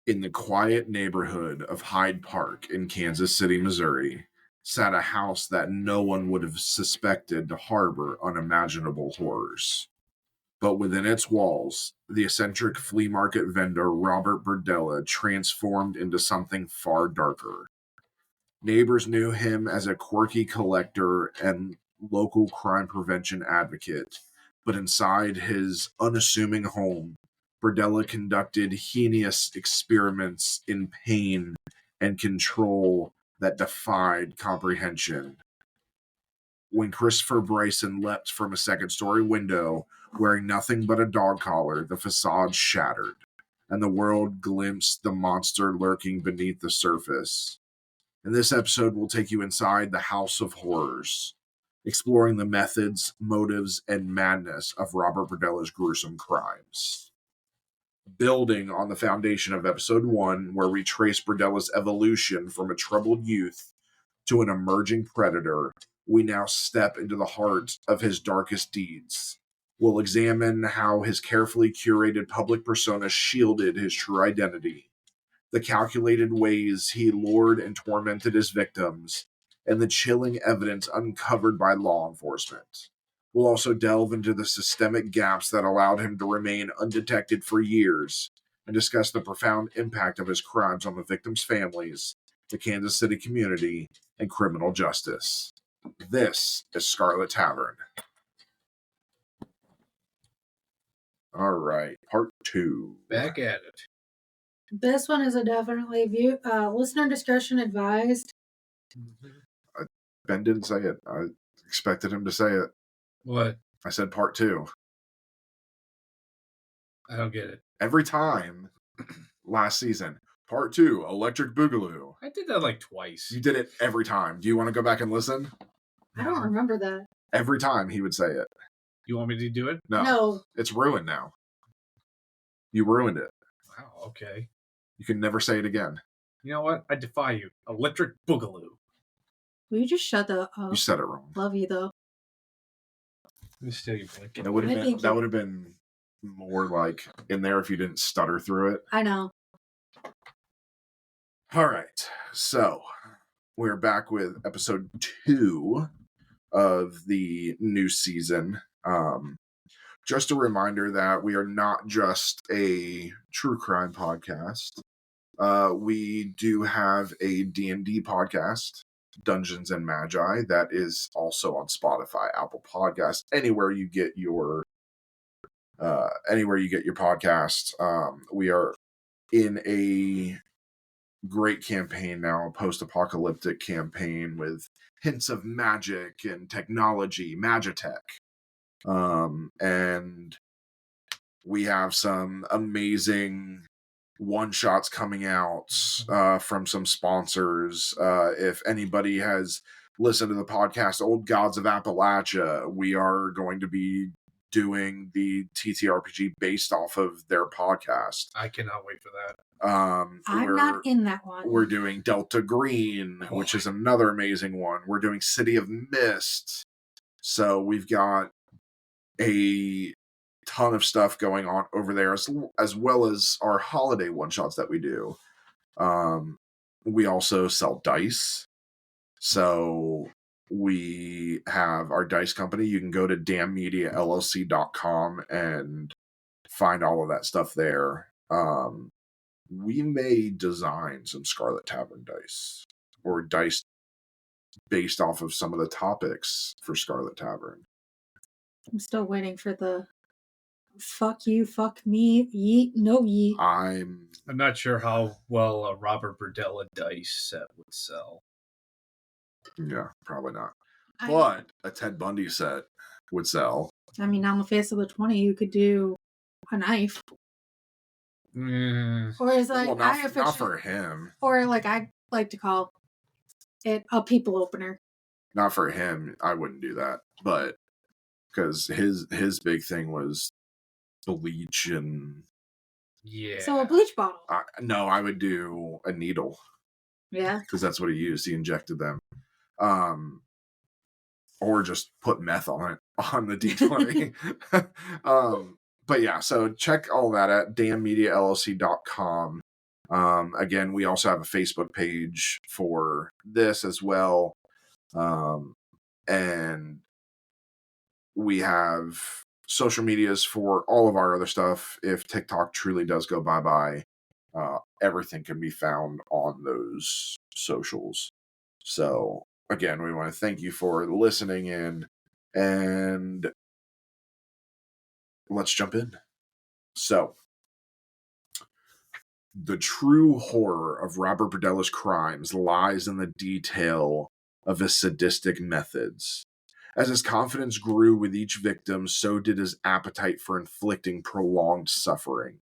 In the quiet neighborhood of Hyde Park in Kansas City, Missouri, sat a house that no one would have suspected to harbor unimaginable horrors. But within its walls, the eccentric flea market vendor Robert Berdella transformed into something far darker. Neighbors knew him as a quirky collector and local crime prevention advocate, but inside his unassuming home, Berdella conducted heinous experiments in pain and control that defied comprehension. When Christopher Bryson leapt from a second-story window, wearing nothing but a dog collar, the facade shattered, and the world glimpsed the monster lurking beneath the surface. In this episode, we'll take you inside the House of Horrors, exploring the methods, motives, and madness of Robert Berdella's gruesome crimes. Building on the foundation of episode 1, where we trace Berdella's evolution from a troubled youth to an emerging predator, we now step into the heart of his darkest deeds. We'll examine how his carefully curated public persona shielded his true identity, the calculated ways he lured and tormented his victims, and the chilling evidence uncovered by law enforcement. We'll also delve into the systemic gaps that allowed him to remain undetected for years, and discuss the profound impact of his crimes on the victims' families, the Kansas City community, and criminal justice. This is Scarlet Tavern. All right, part 2. Back at it. This one is a definitely listener discretion advised. Ben didn't say it. I expected him to say it. What? I said part 2. I don't get it. Every time last season. Part 2, Electric Boogaloo. I did that like twice. You did it every time. Do you want to go back and listen? I don't remember that. Every time he would say it. You want me to do it? No. It's ruined now. You ruined it. Wow, okay. You can never say it again. You know what? I defy you. Electric Boogaloo. Will you just shut the up? You said it wrong. Love you, though. Let me steal your blanket. That would have been more like in there if you didn't stutter through it. I know. All right. So, we're back with episode 2 of the new season. Just a reminder that we are not just a true crime podcast. We do have a D&D podcast, Dungeons and Magi, that is also on Spotify, Apple Podcasts, anywhere you get your podcasts. We are in a great campaign now, a post-apocalyptic campaign with hints of magic and technology, Magitech. And we have some amazing one-shots coming out from some sponsors. If anybody has listened to the podcast Old Gods of Appalachia, we are going to be doing the TTRPG based off of their podcast. I cannot wait for that. I'm not in that one. We're doing Delta Green, which is another amazing one. We're doing City of Mist. So we've got a ton of stuff going on over there, as well as our holiday one-shots that we do. We also sell dice. So we have our dice company. You can go to dammediallc.com and find all of that stuff there. We may design some Scarlet Tavern dice, or dice based off of some of the topics for Scarlet Tavern. I'm still waiting for the fuck you, fuck me, yeet, no yeet. I'm not sure how well a Robert Berdella dice set would sell. Yeah, probably not. But a Ted Bundy set would sell. I mean, on the face of the 20, you could do a knife. Or is like not for him. Or like I like to call it a people opener. Not for him. I wouldn't do that. But because his big thing was bleach and So a bleach bottle. No, I would do a needle. Yeah. Because that's what he used. He injected them. Or just put meth on it on the D20. But yeah, so check all that at dammediallc.com. Again, we also have a Facebook page for this as well. And we have social medias for all of our other stuff. If TikTok truly does go bye-bye, everything can be found on those socials. So, again, we want to thank you for listening in, and let's jump in. So, the true horror of Robert Berdella's crimes lies in the detail of his sadistic methods. As his confidence grew with each victim, so did his appetite for inflicting prolonged suffering.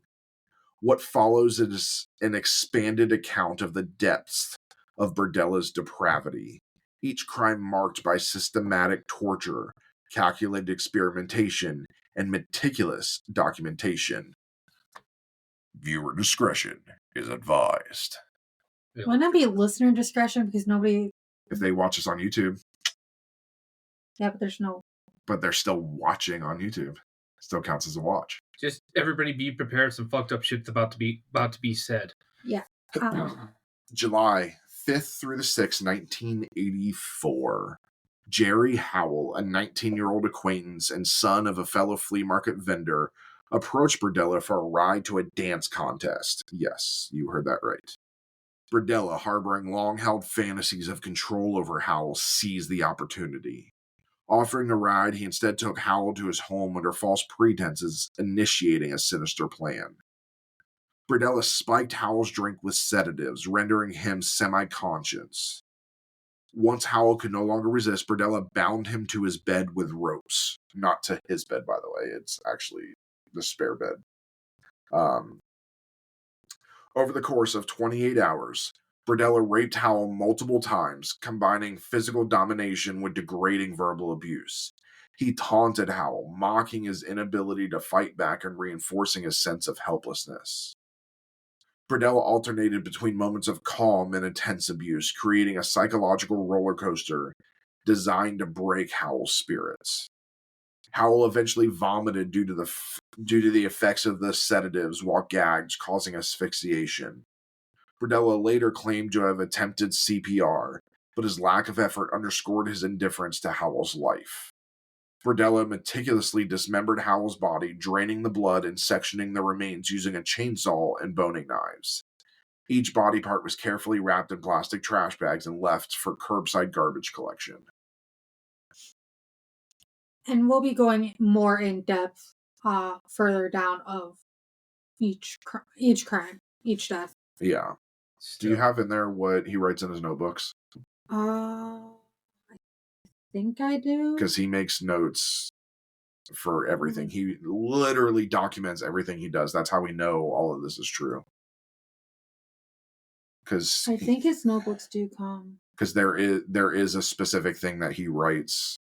What follows is an expanded account of the depths of Berdella's depravity, each crime marked by systematic torture, calculated experimentation, and meticulous documentation. Viewer discretion is advised. Wouldn't that be listener discretion because nobody? If they watch us on YouTube, Yeah, but there's no. but they're still watching on YouTube, still counts as a watch. Just everybody be prepared. Some fucked up shit's about to be said. Yeah. July 5th through the 6th, 1984. Jerry Howell, a 19-year-old acquaintance and son of a fellow flea market vendor, approached Berdella for a ride to a dance contest. Yes, you heard that right. Berdella, harboring long-held fantasies of control over Howell, seized the opportunity. Offering a ride, he instead took Howell to his home under false pretenses, initiating a sinister plan. Berdella spiked Howell's drink with sedatives, rendering him semi-conscious. Once Howell could no longer resist, Berdella bound him to his bed with ropes. Not to his bed, by the way. It's actually the spare bed. Over the course of 28 hours, Berdella raped Howell multiple times, combining physical domination with degrading verbal abuse. He taunted Howell, mocking his inability to fight back and reinforcing his sense of helplessness. Berdella alternated between moments of calm and intense abuse, creating a psychological roller coaster designed to break Howell's spirits. Howell eventually vomited due to the effects of the sedatives while gagged, causing asphyxiation. Berdella later claimed to have attempted CPR, but his lack of effort underscored his indifference to Howell's life. Berdella meticulously dismembered Howell's body, draining the blood and sectioning the remains using a chainsaw and boning knives. Each body part was carefully wrapped in plastic trash bags and left for curbside garbage collection. And we'll be going more in depth further down of each crime, each death. Yeah. Do you have in there what he writes in his notebooks? I think I do. Because he makes notes for everything. He literally documents everything he does. That's how we know all of this is true. Because I think his notebooks do come. Because there is a specific thing that he writes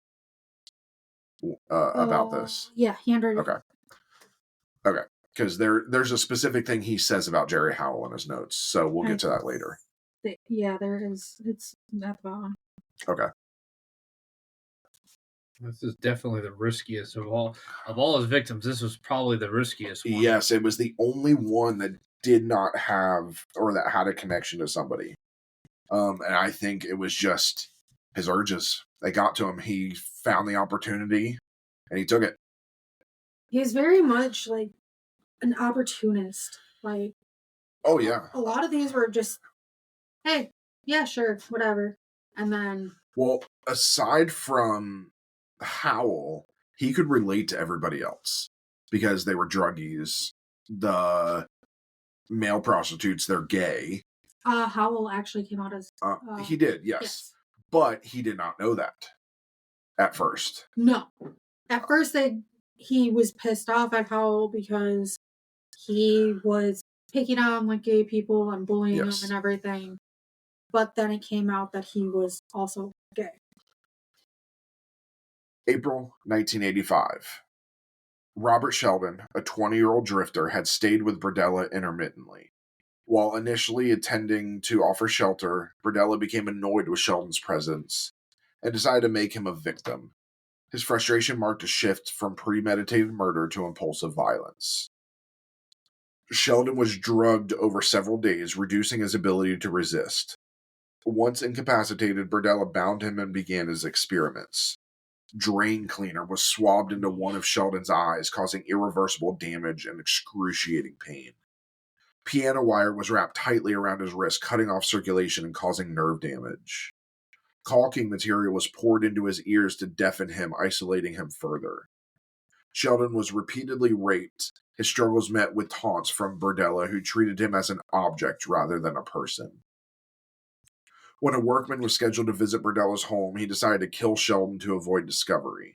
about this. Yeah, handwritten. Okay. Because there's a specific thing he says about Jerry Howell in his notes. So we'll get to that later. Yeah, there is. It's at the bottom. Okay. This is definitely the riskiest of all his victims. This was probably the riskiest one. Yes, it was the only one that did not have, or that had a connection to somebody. And I think it was just his urges. They got to him. He found the opportunity, and he took it. He was very much like an opportunist. Like, oh yeah, a lot of these were just, hey, yeah, sure, whatever, and then. Well, aside from Howell, he could relate to everybody else because they were druggies. The male prostitutes, they're gay. Howell actually came out as... he did, yes. But he did not know that at first. No. At first, he was pissed off at Howell because he was picking on like gay people and bullying them and everything. But then it came out that he was also gay. April 1985. Robert Sheldon, a 20-year-old drifter, had stayed with Berdella intermittently. While initially intending to offer shelter, Berdella became annoyed with Sheldon's presence and decided to make him a victim. His frustration marked a shift from premeditated murder to impulsive violence. Sheldon was drugged over several days, reducing his ability to resist. Once incapacitated, Berdella bound him and began his experiments. Drain cleaner was swabbed into one of Sheldon's eyes, causing irreversible damage and excruciating pain. Piano wire was wrapped tightly around his wrist, cutting off circulation and causing nerve damage. Caulking material was poured into his ears to deafen him, isolating him further. Sheldon was repeatedly raped. His struggles met with taunts from Berdella, who treated him as an object rather than a person. When a workman was scheduled to visit Berdella's home, he decided to kill Sheldon to avoid discovery.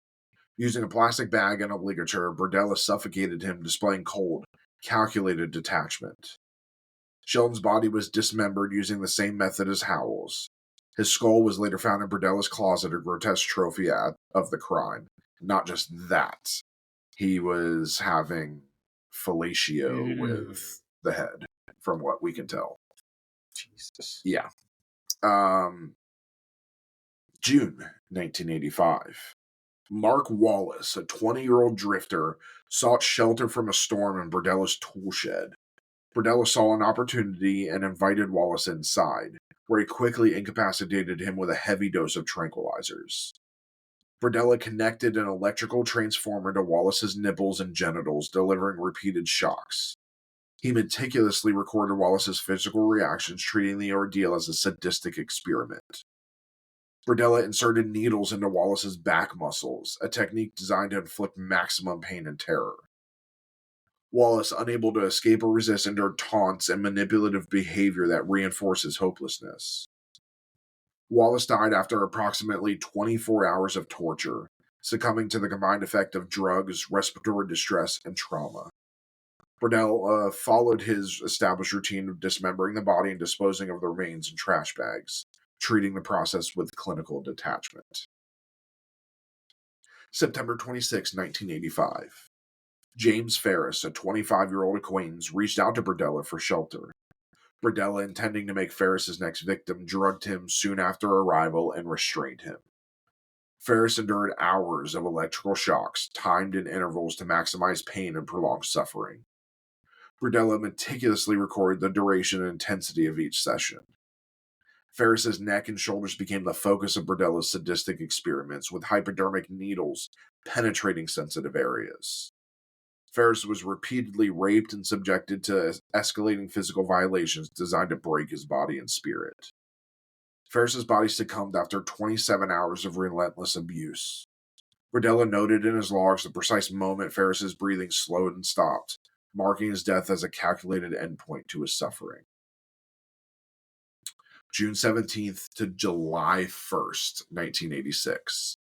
Using a plastic bag and a ligature, Berdella suffocated him, displaying cold, calculated detachment. Sheldon's body was dismembered using the same method as Howell's. His skull was later found in Berdella's closet, a grotesque trophy of the crime. Not just that, he was having fellatio with the head, from what we can tell. Jesus. Yeah. June 1985. Mark Wallace, a 20-year-old drifter, sought shelter from a storm in Berdella's tool shed. Berdella saw an opportunity and invited Wallace inside, where he quickly incapacitated him with a heavy dose of tranquilizers. Berdella connected an electrical transformer to Wallace's nipples and genitals, delivering repeated shocks. He meticulously recorded Wallace's physical reactions, treating the ordeal as a sadistic experiment. Berdella inserted needles into Wallace's back muscles, a technique designed to inflict maximum pain and terror. Wallace, unable to escape or resist, endured taunts and manipulative behavior that reinforces hopelessness. Wallace died after approximately 24 hours of torture, succumbing to the combined effect of drugs, respiratory distress, and trauma. Berdella followed his established routine of dismembering the body and disposing of the remains in trash bags, treating the process with clinical detachment. September 26, 1985. James Ferris, a 25-year-old acquaintance, reached out to Berdella for shelter. Berdella, intending to make Ferris's next victim, drugged him soon after arrival and restrained him. Ferris endured hours of electrical shocks, timed in intervals to maximize pain and prolong suffering. Berdella meticulously recorded the duration and intensity of each session. Ferris's neck and shoulders became the focus of Berdella's sadistic experiments, with hypodermic needles penetrating sensitive areas. Ferris was repeatedly raped and subjected to escalating physical violations designed to break his body and spirit. Ferris's body succumbed after 27 hours of relentless abuse. Berdella noted in his logs the precise moment Ferris's breathing slowed and stopped, marking his death as a calculated endpoint to his suffering. June 17th to July 1st, 1986.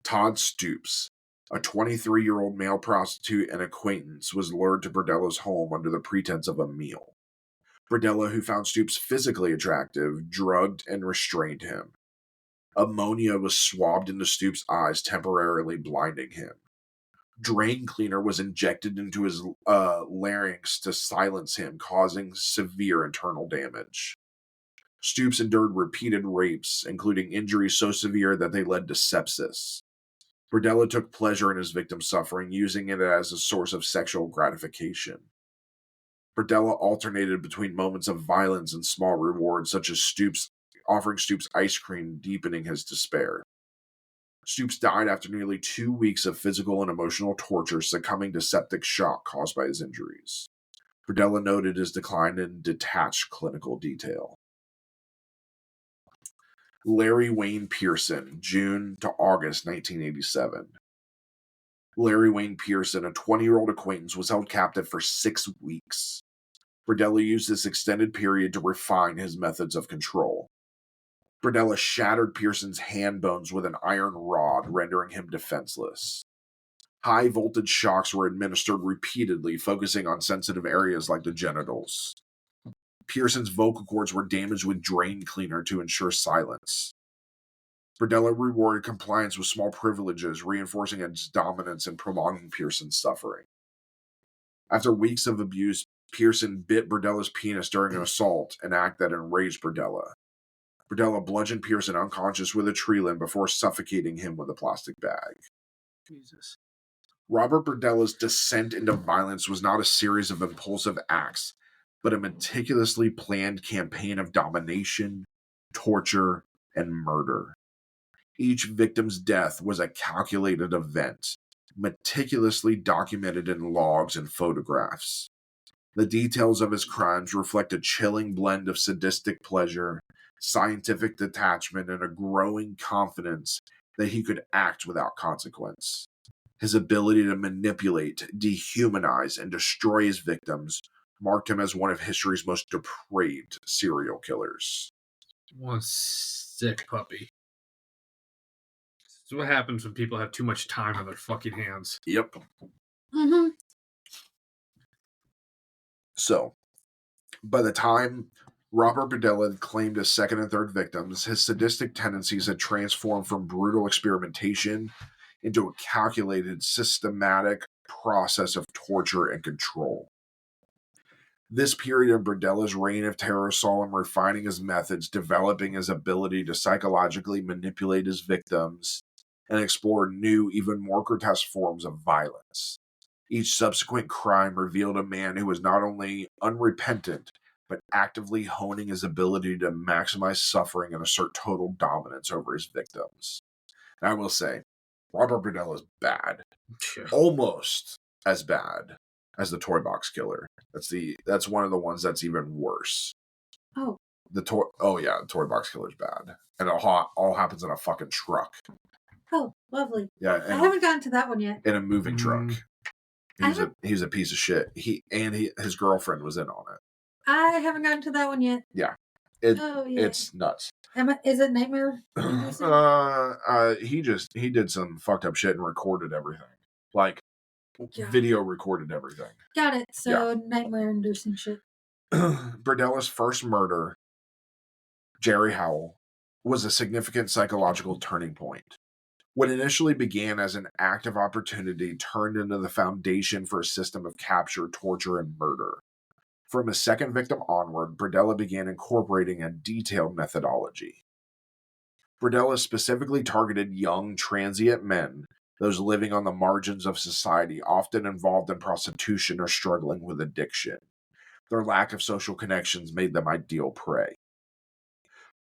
Todd Stoops, a 23-year-old male prostitute and acquaintance, was lured to Berdella's home under the pretense of a meal. Berdella, who found Stoops physically attractive, drugged and restrained him. Ammonia was swabbed into Stoops' eyes, temporarily blinding him. Drain cleaner was injected into his larynx to silence him, causing severe internal damage. Stoops endured repeated rapes, including injuries so severe that they led to sepsis. Berdella took pleasure in his victim's suffering, using it as a source of sexual gratification. Berdella alternated between moments of violence and small rewards, such as offering Stoops ice cream, deepening his despair. Stoops died after nearly 2 weeks of physical and emotional torture, succumbing to septic shock caused by his injuries. Berdella noted his decline in detached clinical detail. Larry Wayne Pearson, June to August 1987. Larry Wayne Pearson, a 20-year-old acquaintance, was held captive for 6 weeks. Berdella used this extended period to refine his methods of control. Berdella shattered Pearson's hand bones with an iron rod, rendering him defenseless. High-voltage shocks were administered repeatedly, focusing on sensitive areas like the genitals. Pearson's vocal cords were damaged with drain cleaner to ensure silence. Berdella rewarded compliance with small privileges, reinforcing its dominance and prolonging Pearson's suffering. After weeks of abuse, Pearson bit Berdella's penis during an assault, an act that enraged Berdella. Berdella bludgeoned Pearson unconscious with a tree limb before suffocating him with a plastic bag. Jesus. Robert Berdella's descent into violence was not a series of impulsive acts, but a meticulously planned campaign of domination, torture, and murder. Each victim's death was a calculated event, meticulously documented in logs and photographs. The details of his crimes reflect a chilling blend of sadistic pleasure, scientific detachment, and a growing confidence that he could act without consequence. His ability to manipulate, dehumanize, and destroy his victims marked him as one of history's most depraved serial killers. One sick puppy. This is what happens when people have too much time on their fucking hands. Yep. Mm-hmm. So, by the time Robert Berdella had claimed his second and third victims, his sadistic tendencies had transformed from brutal experimentation into a calculated, systematic process of torture and control. This period of Berdella's reign of terror saw him refining his methods, developing his ability to psychologically manipulate his victims, and explore new, even more grotesque forms of violence. Each subsequent crime revealed a man who was not only unrepentant, but actively honing his ability to maximize suffering and assert total dominance over his victims. And I will say, Robert Berdella is bad. Almost as bad as the Toy Box Killer. That's one of the ones that's even worse. Oh. The Toy Box Killer's bad. And it all happens in a fucking truck. Oh, lovely. Yeah. I haven't gotten to that one yet. In a moving truck. He's a piece of shit. His girlfriend was in on it. I haven't gotten to that one yet. Yeah. Yeah. It's nuts. Is it Nightmare? He did some fucked up shit and recorded everything. Like, video recorded everything. Got it. So, nightmare inducing shit. Berdella's first murder, Jerry Howell, was a significant psychological turning point. What initially began as an act of opportunity turned into the foundation for a system of capture, torture, and murder. From his second victim onward, Berdella began incorporating a detailed methodology. Berdella specifically targeted young, transient men, those living on the margins of society, often involved in prostitution or struggling with addiction. Their lack of social connections made them ideal prey.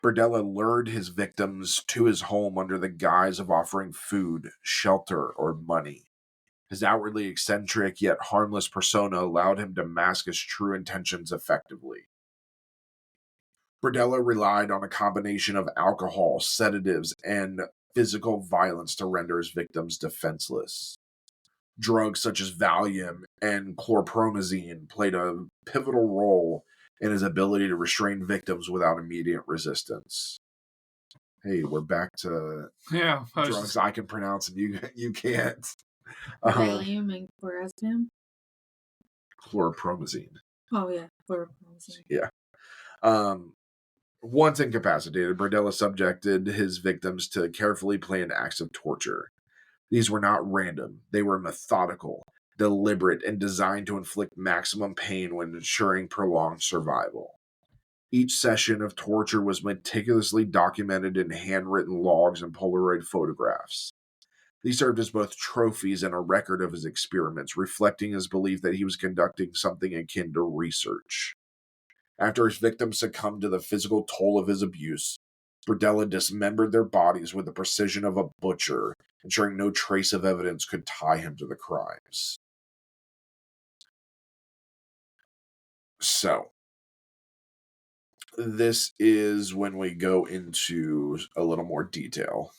Berdella lured his victims to his home under the guise of offering food, shelter, or money. His outwardly eccentric yet harmless persona allowed him to mask his true intentions effectively. Berdella relied on a combination of alcohol, sedatives, and physical violence to render his victims defenseless. Drugs such as Valium and chlorpromazine played a pivotal role in his ability to restrain victims without immediate resistance. Hey, we're back to drugs I can pronounce and you can't. Valium and chlorasmium? Chlorpromazine. Oh, yeah. Chlorpromazine. Yeah. Once incapacitated, Berdella subjected his victims to carefully planned acts of torture. These were not random. They were methodical, deliberate, and designed to inflict maximum pain when ensuring prolonged survival. Each session of torture was meticulously documented in handwritten logs and Polaroid photographs. These served as both trophies and a record of his experiments, reflecting his belief that he was conducting something akin to research. After his victims succumbed to the physical toll of his abuse, Berdella dismembered their bodies with the precision of a butcher, ensuring no trace of evidence could tie him to the crimes. So, this is when we go into a little more detail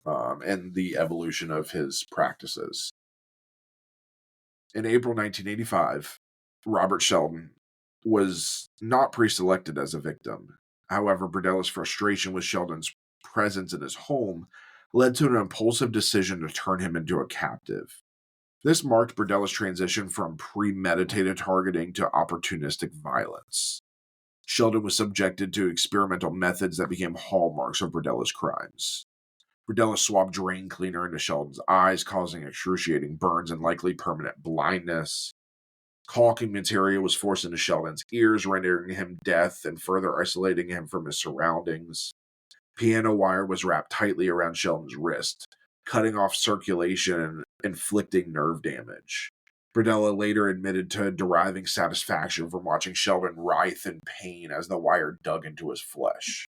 and the evolution of his practices. In April 1985, Robert Sheldon was not pre-selected as a victim. However, Berdella's frustration with Sheldon's presence in his home led to an impulsive decision to turn him into a captive. This marked Berdella's transition from premeditated targeting to opportunistic violence. Sheldon was subjected to experimental methods that became hallmarks of Berdella's crimes. Berdella swabbed drain cleaner into Sheldon's eyes, causing excruciating burns and likely permanent blindness. Caulking material was forced into Sheldon's ears, rendering him deaf and further isolating him from his surroundings. Piano wire was wrapped tightly around Sheldon's wrist, cutting off circulation and inflicting nerve damage. Berdella later admitted to deriving satisfaction from watching Sheldon writhe in pain as the wire dug into his flesh.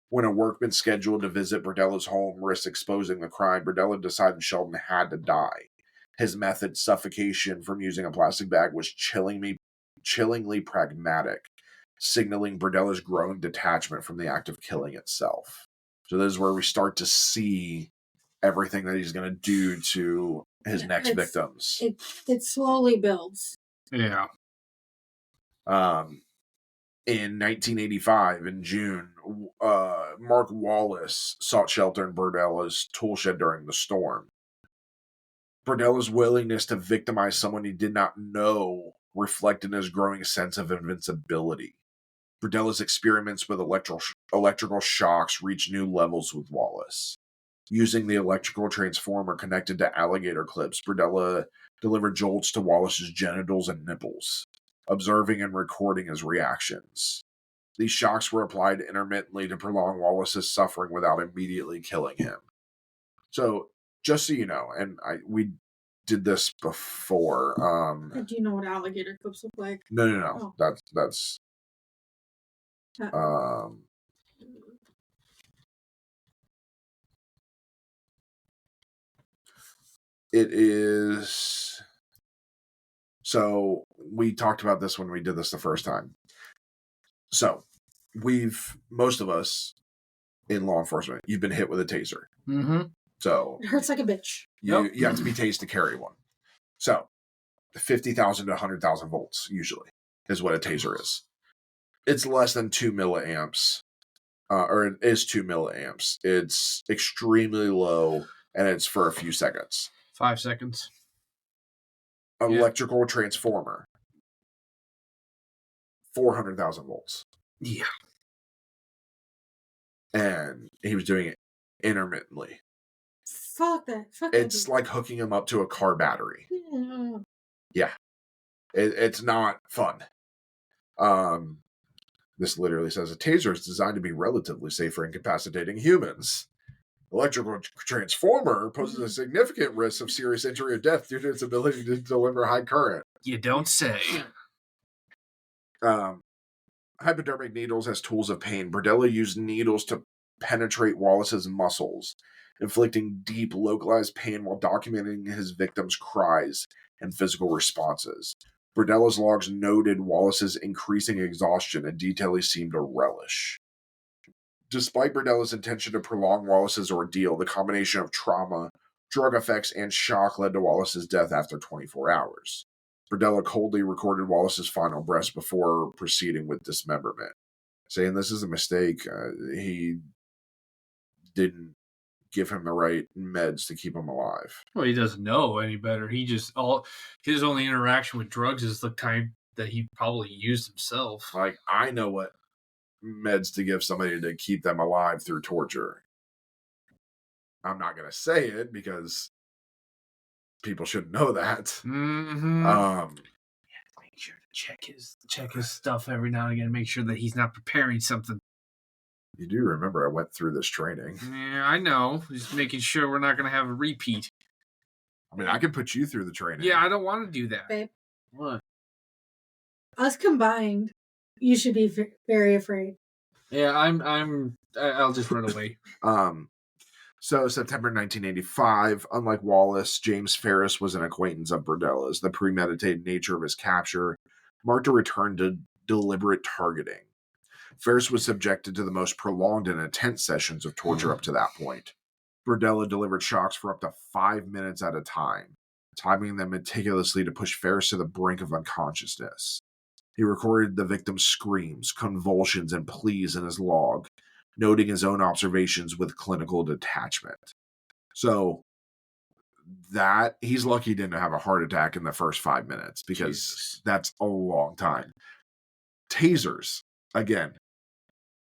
When a workman scheduled to visit Berdella's home risked exposing the crime, Berdella decided Sheldon had to die. His method, suffocation from using a plastic bag, was chillingly pragmatic, signaling Berdella's growing detachment from the act of killing itself. So this is where we start to see everything that he's going to do to his next victims. It slowly builds. Yeah. In 1985, in June, Mark Wallace sought shelter in Berdella's toolshed during the storm. Berdella's willingness to victimize someone he did not know reflected his growing sense of invincibility. Berdella's experiments with electrical shocks reached new levels with Wallace. Using the electrical transformer connected to alligator clips, Berdella delivered jolts to Wallace's genitals and nipples, observing and recording his reactions. These shocks were applied intermittently to prolong Wallace's suffering without immediately killing him. So, just so you know, and we did this before. Do you know what alligator clips look like? No. Oh. That's it is. So we talked about this when we did this the first time. So most of us in law enforcement, you've been hit with a taser. Mm-hmm. So it hurts like a bitch. You have to be tased to carry one. So 50,000 to 100,000 volts usually is what a taser is. It's less than 2 milliamps, or it is 2 milliamps. It's extremely low, and it's for a few seconds. 5 seconds. Electrical transformer, 400,000 volts. Yeah. And he was doing it intermittently. Fuck that. It's like hooking him up to a car battery. Yeah. It's not fun. This literally says a taser is designed to be relatively safe for incapacitating humans. Electrical transformer poses a significant risk of serious injury or death due to its ability to deliver high current. You don't say. Hypodermic needles as tools of pain. Berdella used needles to penetrate Wallace's muscles, inflicting deep, localized pain while documenting his victims' cries and physical responses. Berdella's logs noted Wallace's increasing exhaustion, a detail he seemed to relish. Despite Berdella's intention to prolong Wallace's ordeal, the combination of trauma, drug effects, and shock led to Wallace's death after 24 hours. Berdella coldly recorded Wallace's final breaths before proceeding with dismemberment, saying this is a mistake. He didn't give him the right meds to keep him alive. Well, he doesn't know any better. His only interaction with drugs is the time that he probably used himself. Like, I know what meds to give somebody to keep them alive through torture. I'm not going to say it because people should know that. Mm-hmm. Make sure to check his stuff every now and again. Make sure that he's not preparing something. You do remember I went through this training. Yeah, I know. Just making sure we're not going to have a repeat. I mean, I could put you through the training. Yeah, I don't want to do that. Babe. What? Us combined, you should be very afraid. Yeah, I'll just run away. So September 1985, unlike Wallace, James Ferris was an acquaintance of Berdella's. The premeditated nature of his capture marked a return to deliberate targeting. Ferris was subjected to the most prolonged and intense sessions of torture up to that point. Berdella delivered shocks for up to 5 minutes at a time, timing them meticulously to push Ferris to the brink of unconsciousness. He recorded the victim's screams, convulsions, and pleas in his log, noting his own observations with clinical detachment. So, that he's lucky he didn't have a heart attack in the first 5 minutes, because that's a long time. Tasers, again,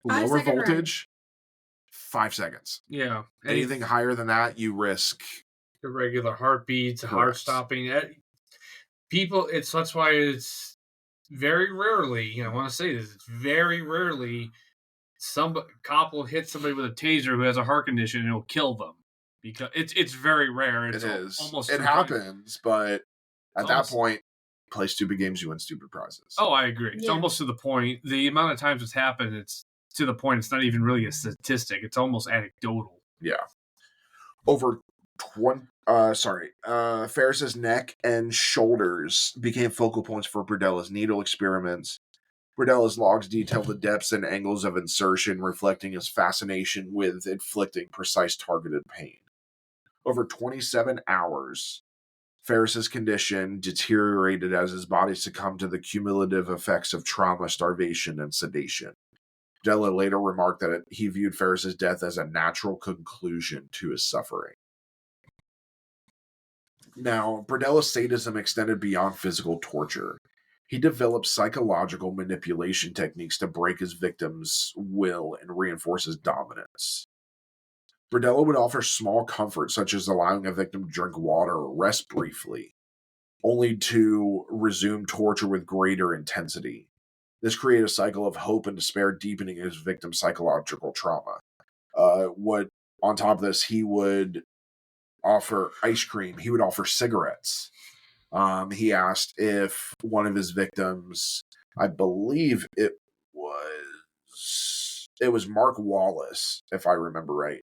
lower voltage, 5 seconds. Yeah. Anything higher than that, you risk irregular heartbeats, heart stopping. That's why it's very rarely, I want to say this, it's very rarely cop will hit somebody with a taser who has a heart condition and it'll kill them. because it's very rare. It It's is. almost It happens, but at that point, play stupid games, you win stupid prizes. Oh, I agree. It's Yeah. almost to the point. The amount of times it's happened, it's to the point. It's not even really a statistic. It's almost anecdotal. Yeah. Over 20. Ferris's neck and shoulders became focal points for Berdella's needle experiments. Berdella's logs detail the depths and angles of insertion, reflecting his fascination with inflicting precise targeted pain. Over 27 hours, Ferris's condition deteriorated as his body succumbed to the cumulative effects of trauma, starvation, and sedation. Berdella later remarked that he viewed Ferris's death as a natural conclusion to his suffering. Now, Berdella's sadism extended beyond physical torture. He developed psychological manipulation techniques to break his victims' will and reinforce his dominance. Berdella would offer small comforts, such as allowing a victim to drink water or rest briefly, only to resume torture with greater intensity. This created a cycle of hope and despair, deepening his victim's psychological trauma. On top of this, he would offer ice cream. He would offer cigarettes. He asked if one of his victims, I believe it was Mark Wallace, if I remember right.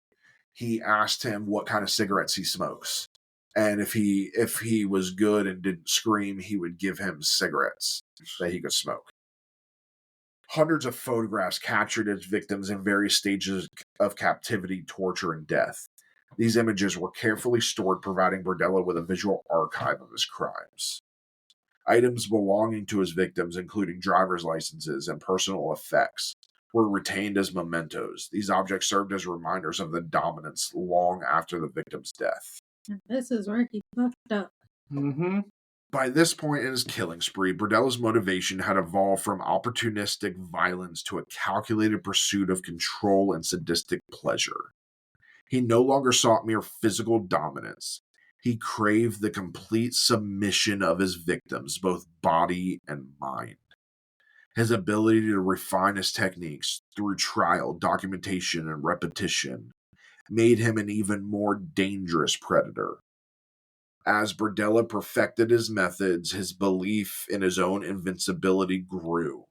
He asked him what kind of cigarettes he smokes. And if he was good and didn't scream, he would give him cigarettes that he could smoke. Hundreds of photographs captured his victims in various stages of captivity, torture, and death. These images were carefully stored, providing Berdella with a visual archive of his crimes. Items belonging to his victims, including driver's licenses and personal effects, were retained as mementos. These objects served as reminders of the dominance long after the victim's death. And this is where he fucked up. Mm-hmm. By this point in his killing spree, Berdella's motivation had evolved from opportunistic violence to a calculated pursuit of control and sadistic pleasure. He no longer sought mere physical dominance. He craved the complete submission of his victims, both body and mind. His ability to refine his techniques through trial, documentation, and repetition made him an even more dangerous predator. As Berdella perfected his methods, his belief in his own invincibility grew.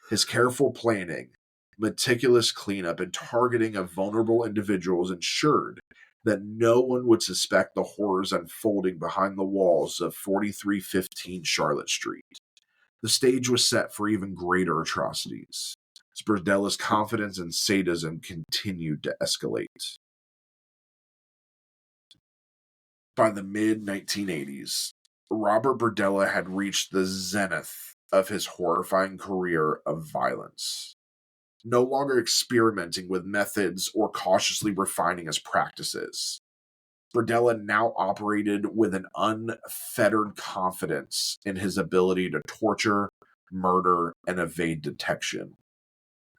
His careful planning, meticulous cleanup, and targeting of vulnerable individuals ensured that no one would suspect the horrors unfolding behind the walls of 4315 Charlotte Street. The stage was set for even greater atrocities, as Berdella's confidence and sadism continued to escalate. By the mid-1980s, Robert Berdella had reached the zenith of his horrifying career of violence. No longer experimenting with methods or cautiously refining his practices, Berdella now operated with an unfettered confidence in his ability to torture, murder, and evade detection.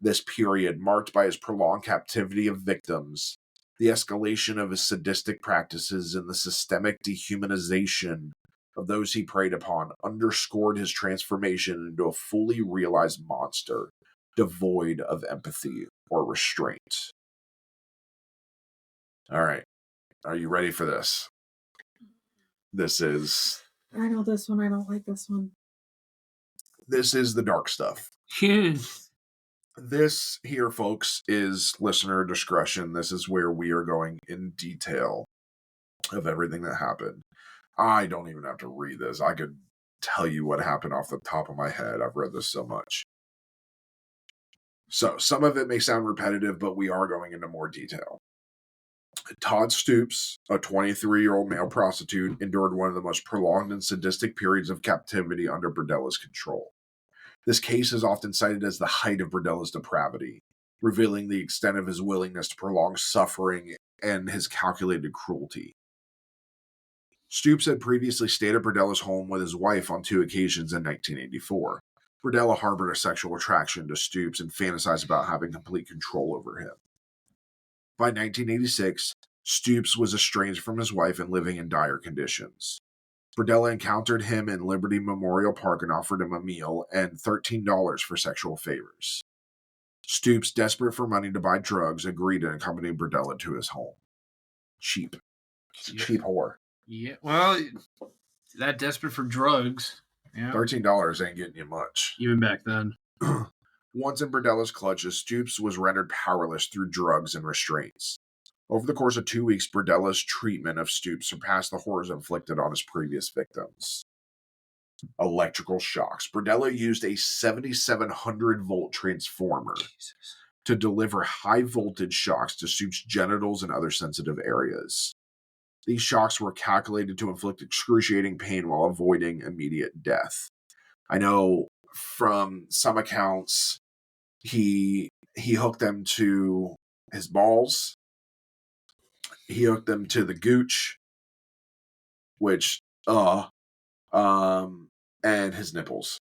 This period, marked by his prolonged captivity of victims, the escalation of his sadistic practices, and the systemic dehumanization of those he preyed upon, underscored his transformation into a fully realized monster, devoid of empathy or restraint. All right. Are you ready for this? This is... I know this one. I don't like this one. This is the dark stuff. Yes. This here, folks, is listener discretion. This is where we are going in detail of everything that happened. I don't even have to read this. I could tell you what happened off the top of my head. I've read this so much. So, some of it may sound repetitive, but we are going into more detail. Todd Stoops, a 23-year-old male prostitute, endured one of the most prolonged and sadistic periods of captivity under Berdella's control. This case is often cited as the height of Berdella's depravity, revealing the extent of his willingness to prolong suffering and his calculated cruelty. Stoops had previously stayed at Berdella's home with his wife on 2 occasions in 1984. Berdella harbored a sexual attraction to Stoops and fantasized about having complete control over him. By 1986, Stoops was estranged from his wife and living in dire conditions. Berdella encountered him in Liberty Memorial Park and offered him a meal and $13 for sexual favors. Stoops, desperate for money to buy drugs, agreed and accompanied Berdella to his home. cheap. It's a Yeah. cheap whore. Yeah, well, that desperate for drugs. Yeah. $13 ain't getting you much. Even back then. Once in Berdella's clutches, Stoops was rendered powerless through drugs and restraints. Over the course of 2 weeks, Berdella's treatment of Stoops surpassed the horrors inflicted on his previous victims. Electrical shocks. Berdella used a 7,700-volt transformer to deliver high-voltage shocks to Stoops' genitals and other sensitive areas. These shocks were calculated to inflict excruciating pain while avoiding immediate death. I know from some accounts, he hooked them to his balls. He hooked them to the gooch, which, and his nipples.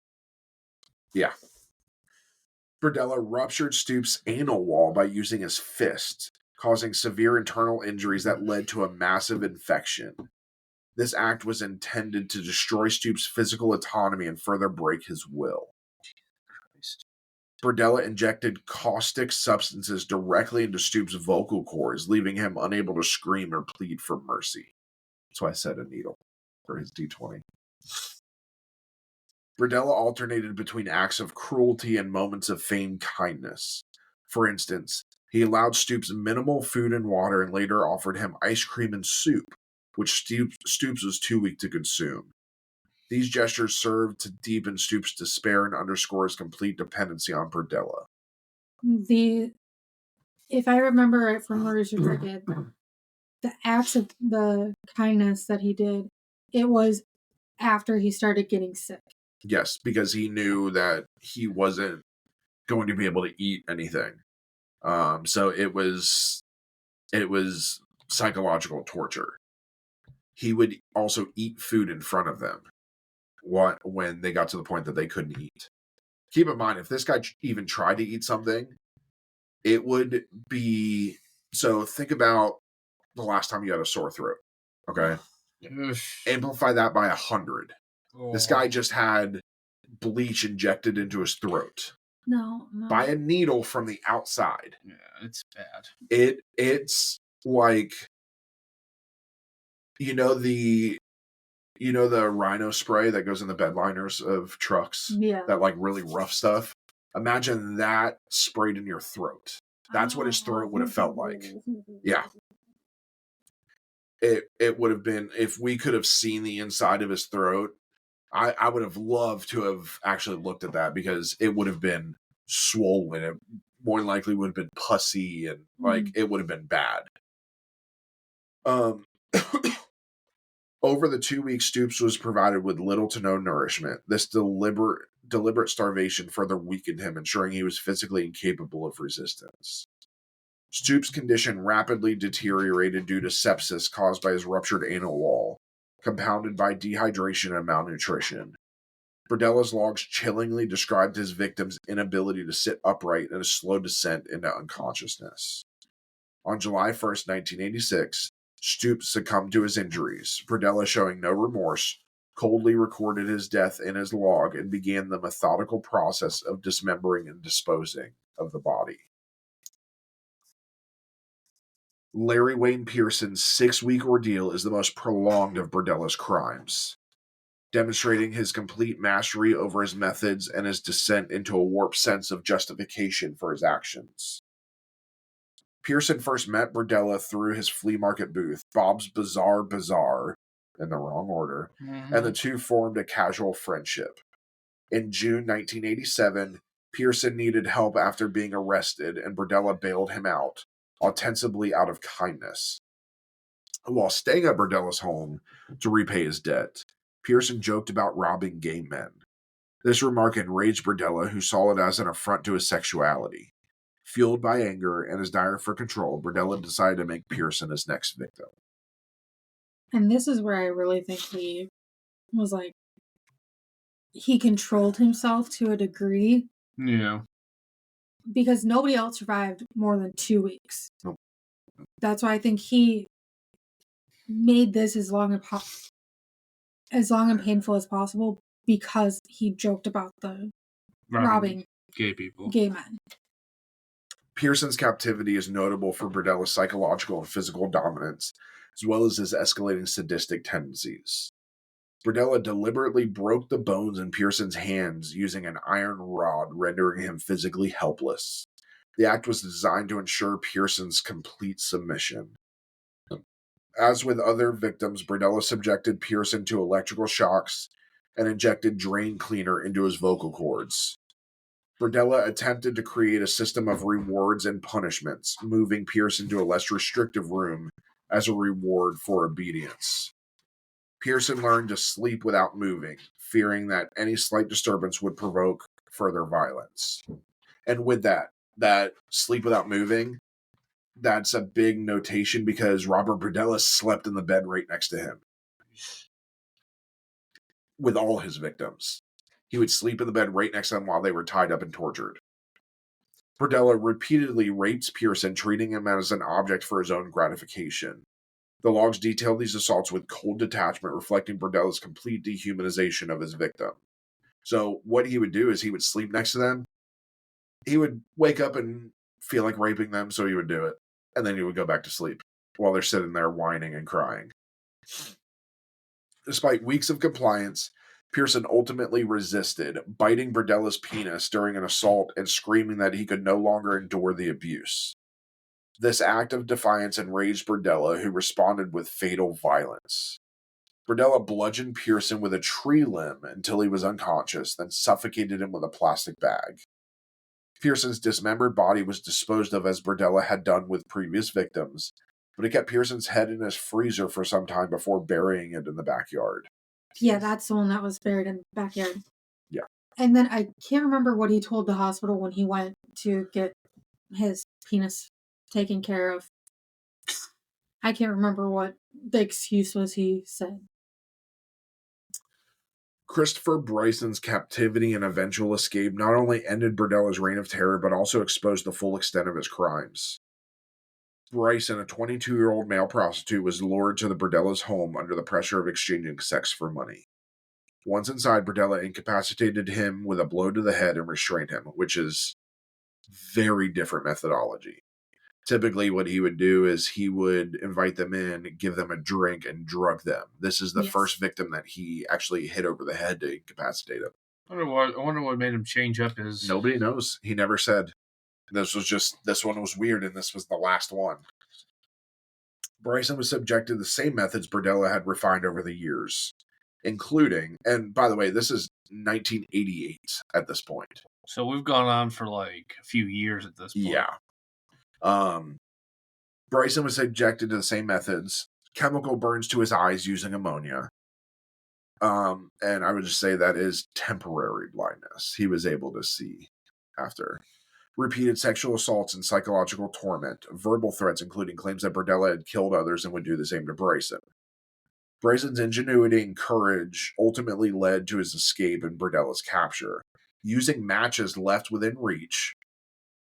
Yeah. Berdella ruptured Stoops' anal wall by using his fist, causing severe internal injuries that led to a massive infection. This act was intended to destroy Stoops' physical autonomy and further break his will. Berdella injected caustic substances directly into Stoops' vocal cords, leaving him unable to scream or plead for mercy. That's why I said a needle for his D20. Berdella alternated between acts of cruelty and moments of feigned kindness. For instance, he allowed Stoops minimal food and water and later offered him ice cream and soup, which Stoops was too weak to consume. These gestures served to deepen Stoops' despair and underscore his complete dependency on Berdella. If I remember it from the research I did, the acts of the kindness that he did, it was after he started getting sick. Yes, because he knew that he wasn't going to be able to eat anything. So it was psychological torture. He would also eat food in front of them when they got to the point that they couldn't eat. Keep in mind, if this guy even tried to eat something, it would be... So think about the last time you had a sore throat, okay? Amplify that by 100. Oh. This guy just had bleach injected into his throat. No. By a needle from the outside. Yeah, it's bad. It's like... You know the rhino spray that goes in the bed liners of trucks? Yeah. That like really rough stuff? Imagine that sprayed in your throat. That's what his throat would have felt like. Yeah. It would have been, if we could have seen the inside of his throat, I would have loved to have actually looked at that, because it would have been swollen. It more than likely would have been pussy, and it would have been bad. Over the 2 weeks, Stoops was provided with little to no nourishment. This deliberate starvation further weakened him, ensuring he was physically incapable of resistance. Stoops' condition rapidly deteriorated due to sepsis caused by his ruptured anal wall, compounded by dehydration and malnutrition. Berdella's logs chillingly described his victim's inability to sit upright and a slow descent into unconsciousness. On July 1st, 1986, Stoops succumbed to his injuries. Berdella, showing no remorse, coldly recorded his death in his log and began the methodical process of dismembering and disposing of the body. Larry Wayne Pearson's 6-week ordeal is the most prolonged of Berdella's crimes, demonstrating his complete mastery over his methods and his descent into a warped sense of justification for his actions. Pearson first met Berdella through his flea market booth, Bob's Bizarre Bazaar, in the wrong order, and the two formed a casual friendship. In June 1987, Pearson needed help after being arrested, and Berdella bailed him out, ostensibly out of kindness. While staying at Berdella's home to repay his debt, Pearson joked about robbing gay men. This remark enraged Berdella, who saw it as an affront to his sexuality. Fueled by anger and his desire for control, Berdella decided to make Pearson his next victim. And this is where I really think he was like, he controlled himself to a degree. Yeah. Because nobody else survived more than 2 weeks. Nope. That's why I think he made this as long and painful as possible, because he joked about the robbing gay people, gay men. Pearson's captivity is notable for Berdella's psychological and physical dominance, as well as his escalating sadistic tendencies. Berdella deliberately broke the bones in Pearson's hands using an iron rod, rendering him physically helpless. The act was designed to ensure Pearson's complete submission. As with other victims, Berdella subjected Pearson to electrical shocks and injected drain cleaner into his vocal cords. Berdella attempted to create a system of rewards and punishments, moving Pearson to a less restrictive room as a reward for obedience. Pearson learned to sleep without moving, fearing that any slight disturbance would provoke further violence. And with that sleep without moving, that's a big notation because Robert Berdella slept in the bed right next to him with all his victims. He would sleep in the bed right next to them while they were tied up and tortured. Berdella repeatedly rapes Pearson, treating him as an object for his own gratification. The logs detail these assaults with cold detachment, reflecting Berdella's complete dehumanization of his victim. So what he would do is he would sleep next to them. He would wake up and feel like raping them, so he would do it. And then he would go back to sleep while they're sitting there whining and crying. Despite weeks of compliance, Pearson ultimately resisted, biting Berdella's penis during an assault and screaming that he could no longer endure the abuse. This act of defiance enraged Berdella, who responded with fatal violence. Berdella bludgeoned Pearson with a tree limb until he was unconscious, then suffocated him with a plastic bag. Pearson's dismembered body was disposed of as Berdella had done with previous victims, but he kept Pearson's head in his freezer for some time before burying it in the backyard. Yeah, that's the one that was buried in the backyard. Yeah. And then I can't remember what he told the hospital when he went to get his penis taken care of. I can't remember what the excuse was he said. Christopher Bryson's captivity and eventual escape not only ended Berdella's reign of terror, but also exposed the full extent of his crimes. Bryson, a 22-year-old male prostitute, was lured to the Berdella's home under the pressure of exchanging sex for money. Once inside, Berdella incapacitated him with a blow to the head and restrained him, which is very different methodology. Typically, what he would do is he would invite them in, give them a drink, and drug them. This is the first victim that he actually hit over the head to incapacitate him. I wonder what made him change up his... Nobody knows. He never said. This one was weird, and this was the last one. Bryson was subjected to the same methods Berdella had refined over the years, including, and by the way, this is 1988 at this point. So we've gone on for like a few years at this point. Yeah. Bryson was subjected to the same methods, chemical burns to his eyes using ammonia. And I would just say that is temporary blindness. He was able to see after. Repeated sexual assaults and psychological torment, verbal threats, including claims that Berdella had killed others and would do the same to Bryson. Bryson's ingenuity and courage ultimately led to his escape and Berdella's capture. Using matches left within reach,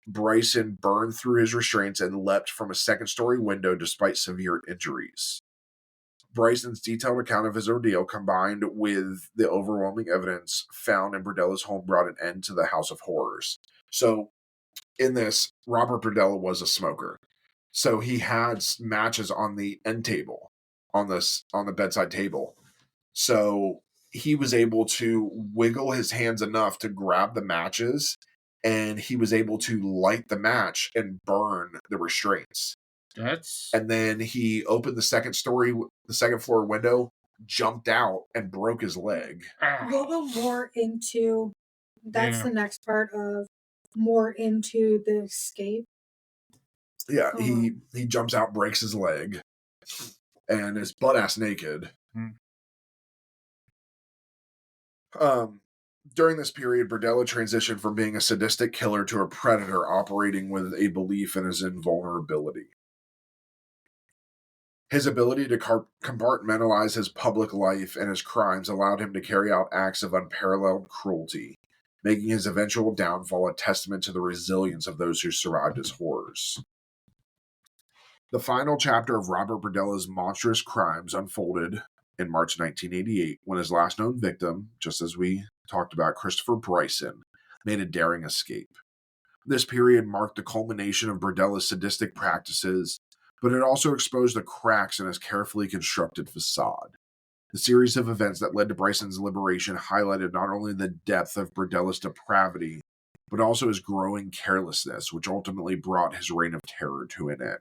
Bryson burned through his restraints and leapt from a second-story window despite severe injuries. Bryson's detailed account of his ordeal, combined with the overwhelming evidence found in Berdella's home, brought an end to the House of Horrors. So, in this, Robert Berdella was a smoker. So he had matches on the end table, on the bedside table. So he was able to wiggle his hands enough to grab the matches, and he was able to light the match and burn the restraints. And then he opened the second floor window, jumped out, and broke his leg. We'll go more into, that's the next part of more into the escape. Yeah, he jumps out, breaks his leg, and is butt-ass naked. During this period, Berdella transitioned from being a sadistic killer to a predator operating with a belief in his invulnerability. His ability to compartmentalize his public life and his crimes allowed him to carry out acts of unparalleled cruelty, making his eventual downfall a testament to the resilience of those who survived his horrors. The final chapter of Robert Berdella's monstrous crimes unfolded in March 1988, when his last known victim, just as we talked about, Christopher Bryson, made a daring escape. This period marked the culmination of Berdella's sadistic practices, but it also exposed the cracks in his carefully constructed facade. The series of events that led to Bryson's liberation highlighted not only the depth of Berdella's depravity, but also his growing carelessness, which ultimately brought his reign of terror to an end.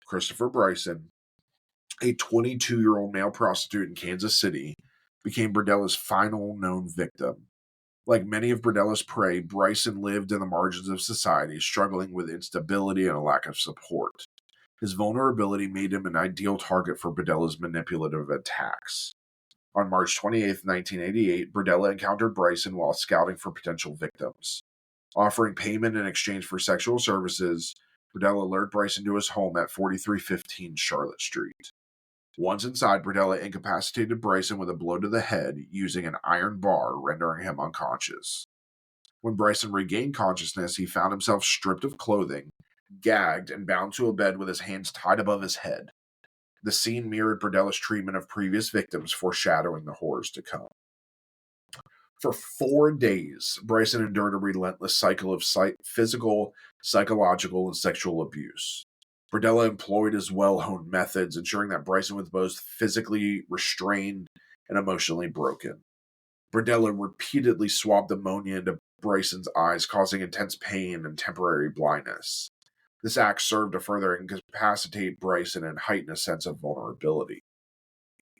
Christopher Bryson, a 22-year-old male prostitute in Kansas City, became Berdella's final known victim. Like many of Berdella's prey, Bryson lived in the margins of society, struggling with instability and a lack of support. His vulnerability made him an ideal target for Berdella's manipulative attacks. On March 28, 1988, Berdella encountered Bryson while scouting for potential victims. Offering payment in exchange for sexual services, Berdella lured Bryson to his home at 4315 Charlotte Street. Once inside, Berdella incapacitated Bryson with a blow to the head using an iron bar, rendering him unconscious. When Bryson regained consciousness, he found himself stripped of clothing, gagged, and bound to a bed with his hands tied above his head. The scene mirrored Berdella's treatment of previous victims, foreshadowing the horrors to come. For 4 days, Bryson endured a relentless cycle of physical, psychological, and sexual abuse. Berdella employed his well-honed methods, ensuring that Bryson was both physically restrained and emotionally broken. Berdella repeatedly swabbed ammonia into Bryson's eyes, causing intense pain and temporary blindness. This act served to further incapacitate Bryson and heighten a sense of vulnerability.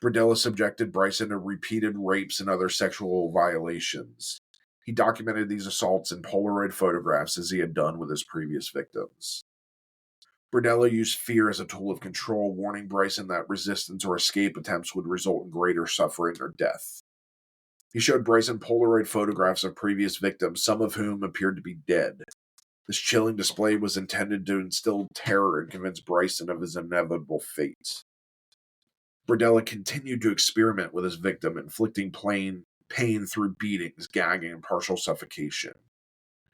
Berdella subjected Bryson to repeated rapes and other sexual violations. He documented these assaults in Polaroid photographs as he had done with his previous victims. Berdella used fear as a tool of control, warning Bryson that resistance or escape attempts would result in greater suffering or death. He showed Bryson Polaroid photographs of previous victims, some of whom appeared to be dead. This chilling display was intended to instill terror and convince Bryson of his inevitable fate. Berdella continued to experiment with his victim, inflicting pain through beatings, gagging, and partial suffocation.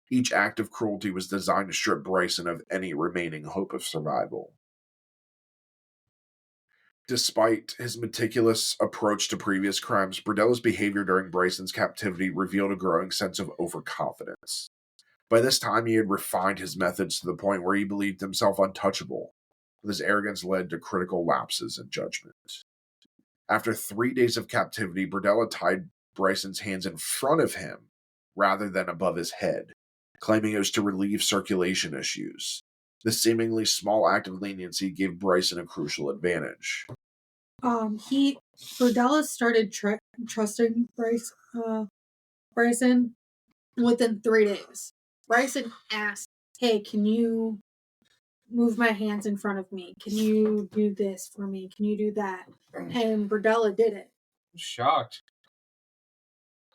Each act of cruelty was designed to strip Bryson of any remaining hope of survival. Despite his meticulous approach to previous crimes, Berdella's behavior during Bryson's captivity revealed a growing sense of overconfidence. By this time, he had refined his methods to the point where he believed himself untouchable. This arrogance led to critical lapses in judgment. After 3 days of captivity, Berdella tied Bryson's hands in front of him rather than above his head, claiming it was to relieve circulation issues. This seemingly small act of leniency gave Bryson a crucial advantage. Berdella started trusting Bryson within 3 days. Bryson asked, "Hey, can you move my hands in front of me? Can you do this for me? Can you do that?" And Berdella did it. I'm shocked.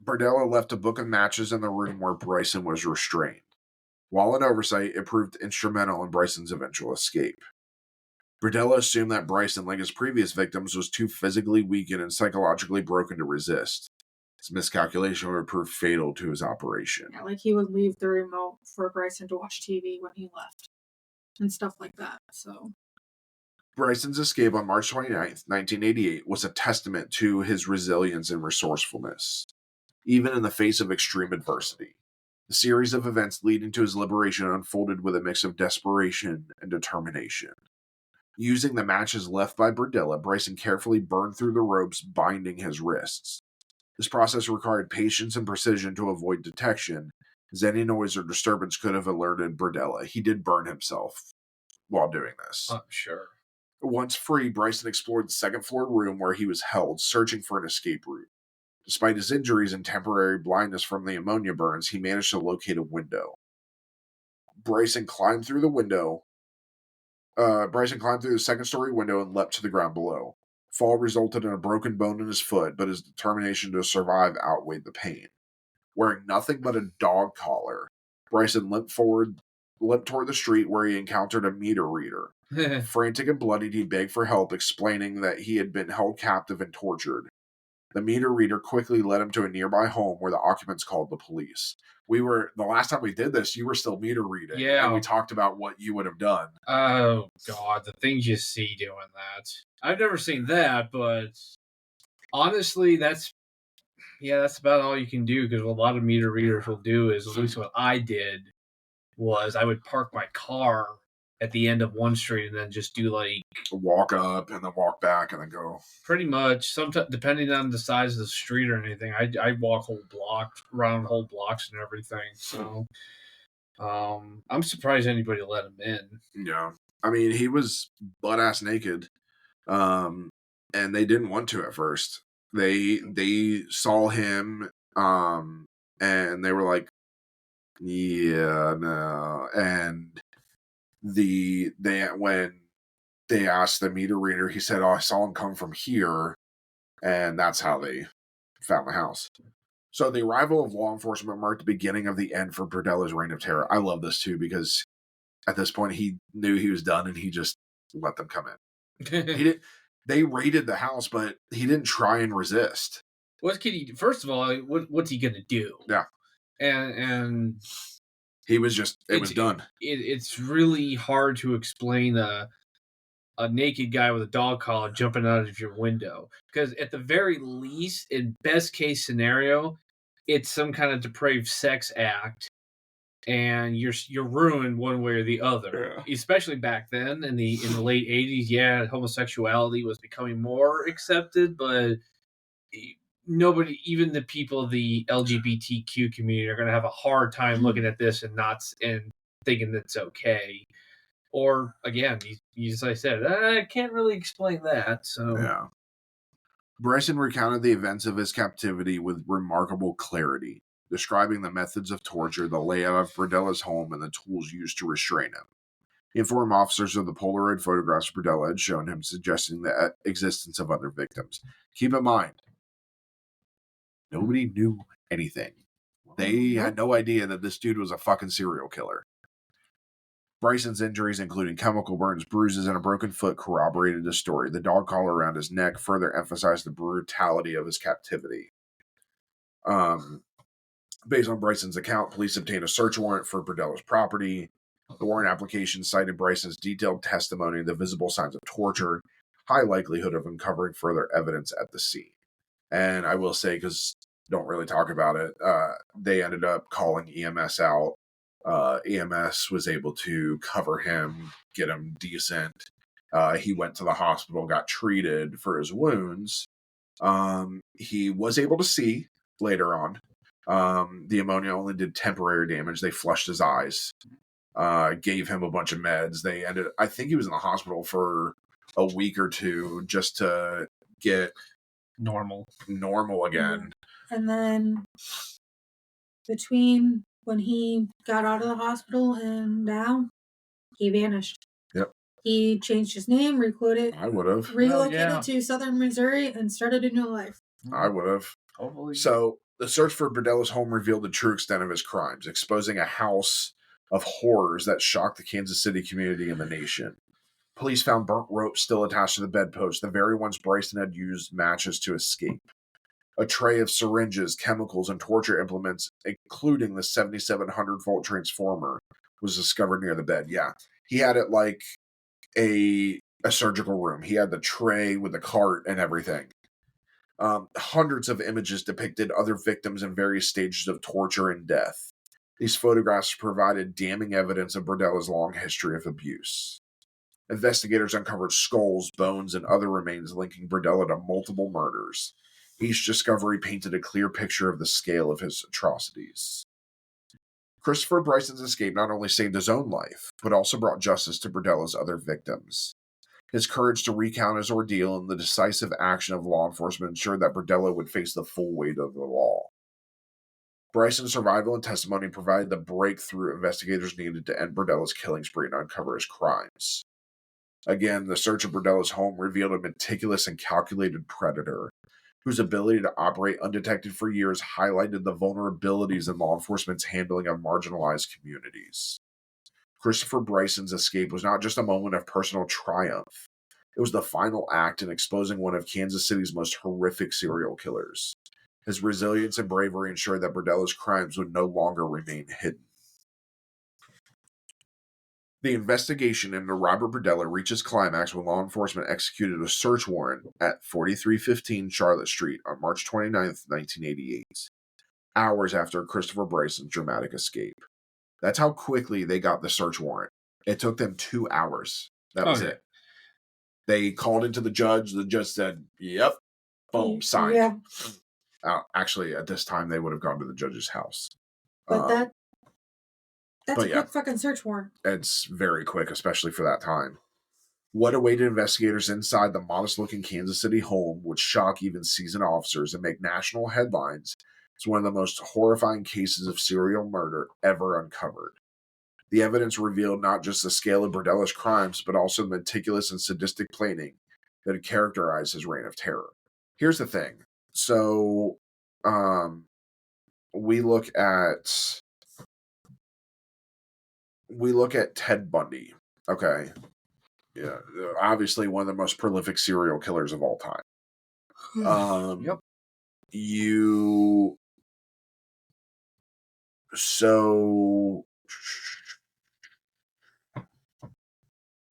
Berdella left a book of matches in the room where Bryson was restrained. While in oversight, it proved instrumental in Bryson's eventual escape. Berdella assumed that Bryson, like his previous victims, was too physically weakened and psychologically broken to resist. This miscalculation would prove fatal to his operation. Yeah, like he would leave the remote for Bryson to watch TV when he left. And stuff like that, so. Bryson's escape on March 29th, 1988 was a testament to his resilience and resourcefulness, even in the face of extreme adversity. The series of events leading to his liberation unfolded with a mix of desperation and determination. Using the matches left by Berdella, Bryson carefully burned through the ropes binding his wrists. This process required patience and precision to avoid detection, as any noise or disturbance could have alerted Berdella. He did burn himself while doing this. I'm sure. Once free, Bryson explored the second-floor room where he was held, searching for an escape route. Despite his injuries and temporary blindness from the ammonia burns, he managed to locate a window. Bryson climbed through the second-story window and leapt to the ground below. Fall resulted in a broken bone in his foot, but his determination to survive outweighed the pain. Wearing nothing but a dog collar, Bryson limped toward the street where he encountered a meter reader. Frantic and bloodied, he begged for help, explaining that he had been held captive and tortured. The meter reader quickly led him to a nearby home where the occupants called the police. The last time we did this, you were still meter reading. Yeah. And we talked about what you would have done. Oh, God, the things you see doing that. I've never seen that, but honestly, that's about all you can do, because what a lot of meter readers will do is, at least what I did, was I would park my car at the end of one street and then just do like walk up and then walk back and then go. Pretty much. Sometimes, depending on the size of the street or anything, I walk whole blocks, around whole blocks and everything. So, I'm surprised anybody let him in. Yeah, I mean, he was butt ass naked, and they didn't want to at first. They saw him, and they were like, yeah, no, and when they asked the meter reader, he said, "Oh, I saw him come from here," and that's how they found the house. So the arrival of law enforcement marked the beginning of the end for Berdella's reign of terror. I love this too because at this point he knew he was done and he just let them come in. They raided the house, but he didn't try and resist. What can he? First of all, what's he gonna do? Yeah, and he was just it was done. It's really hard to explain a naked guy with a dog collar jumping out of your window because at the very least, in best case scenario, it's some kind of depraved sex act, and you're ruined one way or the other. Yeah. Especially back then in the late 80s, yeah, homosexuality was becoming more accepted, but nobody, even the people of the LGBTQ community, are going to have a hard time looking at this and thinking that's okay. Or again, as I said, I can't really explain that. So yeah. Bryson recounted the events of his captivity with remarkable clarity, describing the methods of torture, the layout of Berdella's home, and the tools used to restrain him. He informed officers of the Polaroid photographs Berdella had shown him, suggesting the existence of other victims. Keep in mind, nobody knew anything. They had no idea that this dude was a fucking serial killer. Bryson's injuries, including chemical burns, bruises, and a broken foot, corroborated his story. The dog collar around his neck further emphasized the brutality of his captivity. Based on Bryson's account, police obtained a search warrant for Berdella's property. The warrant application cited Bryson's detailed testimony of the visible signs of torture, high likelihood of uncovering further evidence at the scene. And I will say, because don't really talk about it, they ended up calling EMS out. EMS was able to cover him, get him decent. He went to the hospital, got treated for his wounds. He was able to see later on. The ammonia only did temporary damage. They flushed his eyes, gave him a bunch of meds. I think he was in the hospital for a week or two just to get normal Yeah. again. And then between when he got out of the hospital and now, he vanished. Yep. He changed his name, relocated to southern Missouri, and started a new life. I would have. Totally. So the search for Berdella's home revealed the true extent of his crimes, exposing a house of horrors that shocked the Kansas City community and the nation. Police found burnt ropes still attached to the bedpost, the very ones Bryson had used matches to escape. A tray of syringes, chemicals, and torture implements, including the 7700-volt transformer, was discovered near the bed. Yeah, he had it like a surgical room. He had the tray with the cart and everything. Hundreds of images depicted other victims in various stages of torture and death. These photographs provided damning evidence of Berdella's long history of abuse. Investigators uncovered skulls, bones, and other remains linking Berdella to multiple murders. Each discovery painted a clear picture of the scale of his atrocities. Christopher Bryson's escape not only saved his own life, but also brought justice to Berdella's other victims. His courage to recount his ordeal and the decisive action of law enforcement ensured that Berdella would face the full weight of the law. Bryson's survival and testimony provided the breakthrough investigators needed to end Berdella's killing spree and uncover his crimes. Again, the search of Berdella's home revealed a meticulous and calculated predator whose ability to operate undetected for years highlighted the vulnerabilities in law enforcement's handling of marginalized communities. Christopher Bryson's escape was not just a moment of personal triumph. It was the final act in exposing one of Kansas City's most horrific serial killers. His resilience and bravery ensured that Berdella's crimes would no longer remain hidden. The investigation into Robert Berdella reaches climax when law enforcement executed a search warrant at 4315 Charlotte Street on March 29, 1988, hours after Christopher Bryson's dramatic escape. That's how quickly they got the search warrant. It took them 2 hours. That was it. They called into the judge. The judge said, "Yep." Boom, signed. Yeah. Actually, at this time, they would have gone to the judge's house. But that's a quick fucking search warrant. It's very quick, especially for that time. What awaited investigators inside the modest-looking Kansas City home would shock even seasoned officers and make national headlines. It's one of the most horrifying cases of serial murder ever uncovered. The evidence revealed not just the scale of Berdella's crimes, but also the meticulous and sadistic planning that had characterized his reign of terror. Here's the thing. So, we look at Ted Bundy. Okay. Yeah. Obviously one of the most prolific serial killers of all time. Yep. So I'm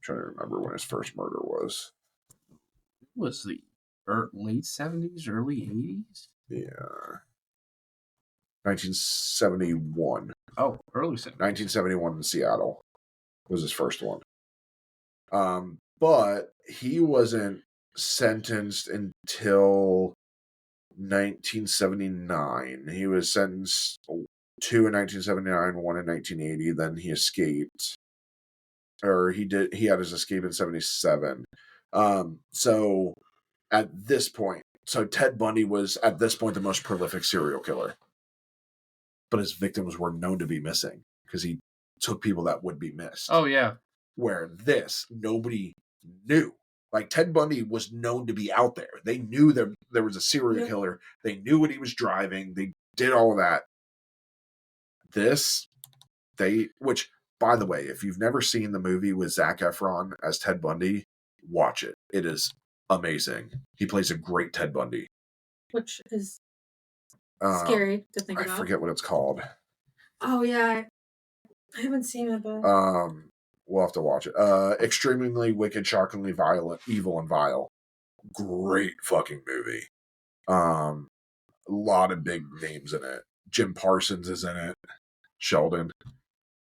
trying to remember when his first murder was. It was the late 70s, early 80s? Yeah. 1971. Oh, early 70s. 1971 in Seattle was his first one. But he wasn't sentenced until 1979. He was sentenced 2 in 1979, 1 in 1980. Then he escaped. Or he had his escape in 77. So at this point, Ted Bundy was at this point the most prolific serial killer. But his victims were known to be missing because he took people that would be missed. Oh, yeah. Where this, nobody knew. Like, Ted Bundy was known to be out there. They knew there was a serial killer. They knew what he was driving. They did all of that. Which, by the way, if you've never seen the movie with Zac Efron as Ted Bundy, watch it. It is amazing. He plays a great Ted Bundy. Which is scary to think about. I forget what it's called. Oh, yeah. I haven't seen it, but... We'll have to watch it. Extremely wicked, shockingly violent, evil, and vile. Great fucking movie. A lot of big names in it. Jim Parsons is in it. Sheldon.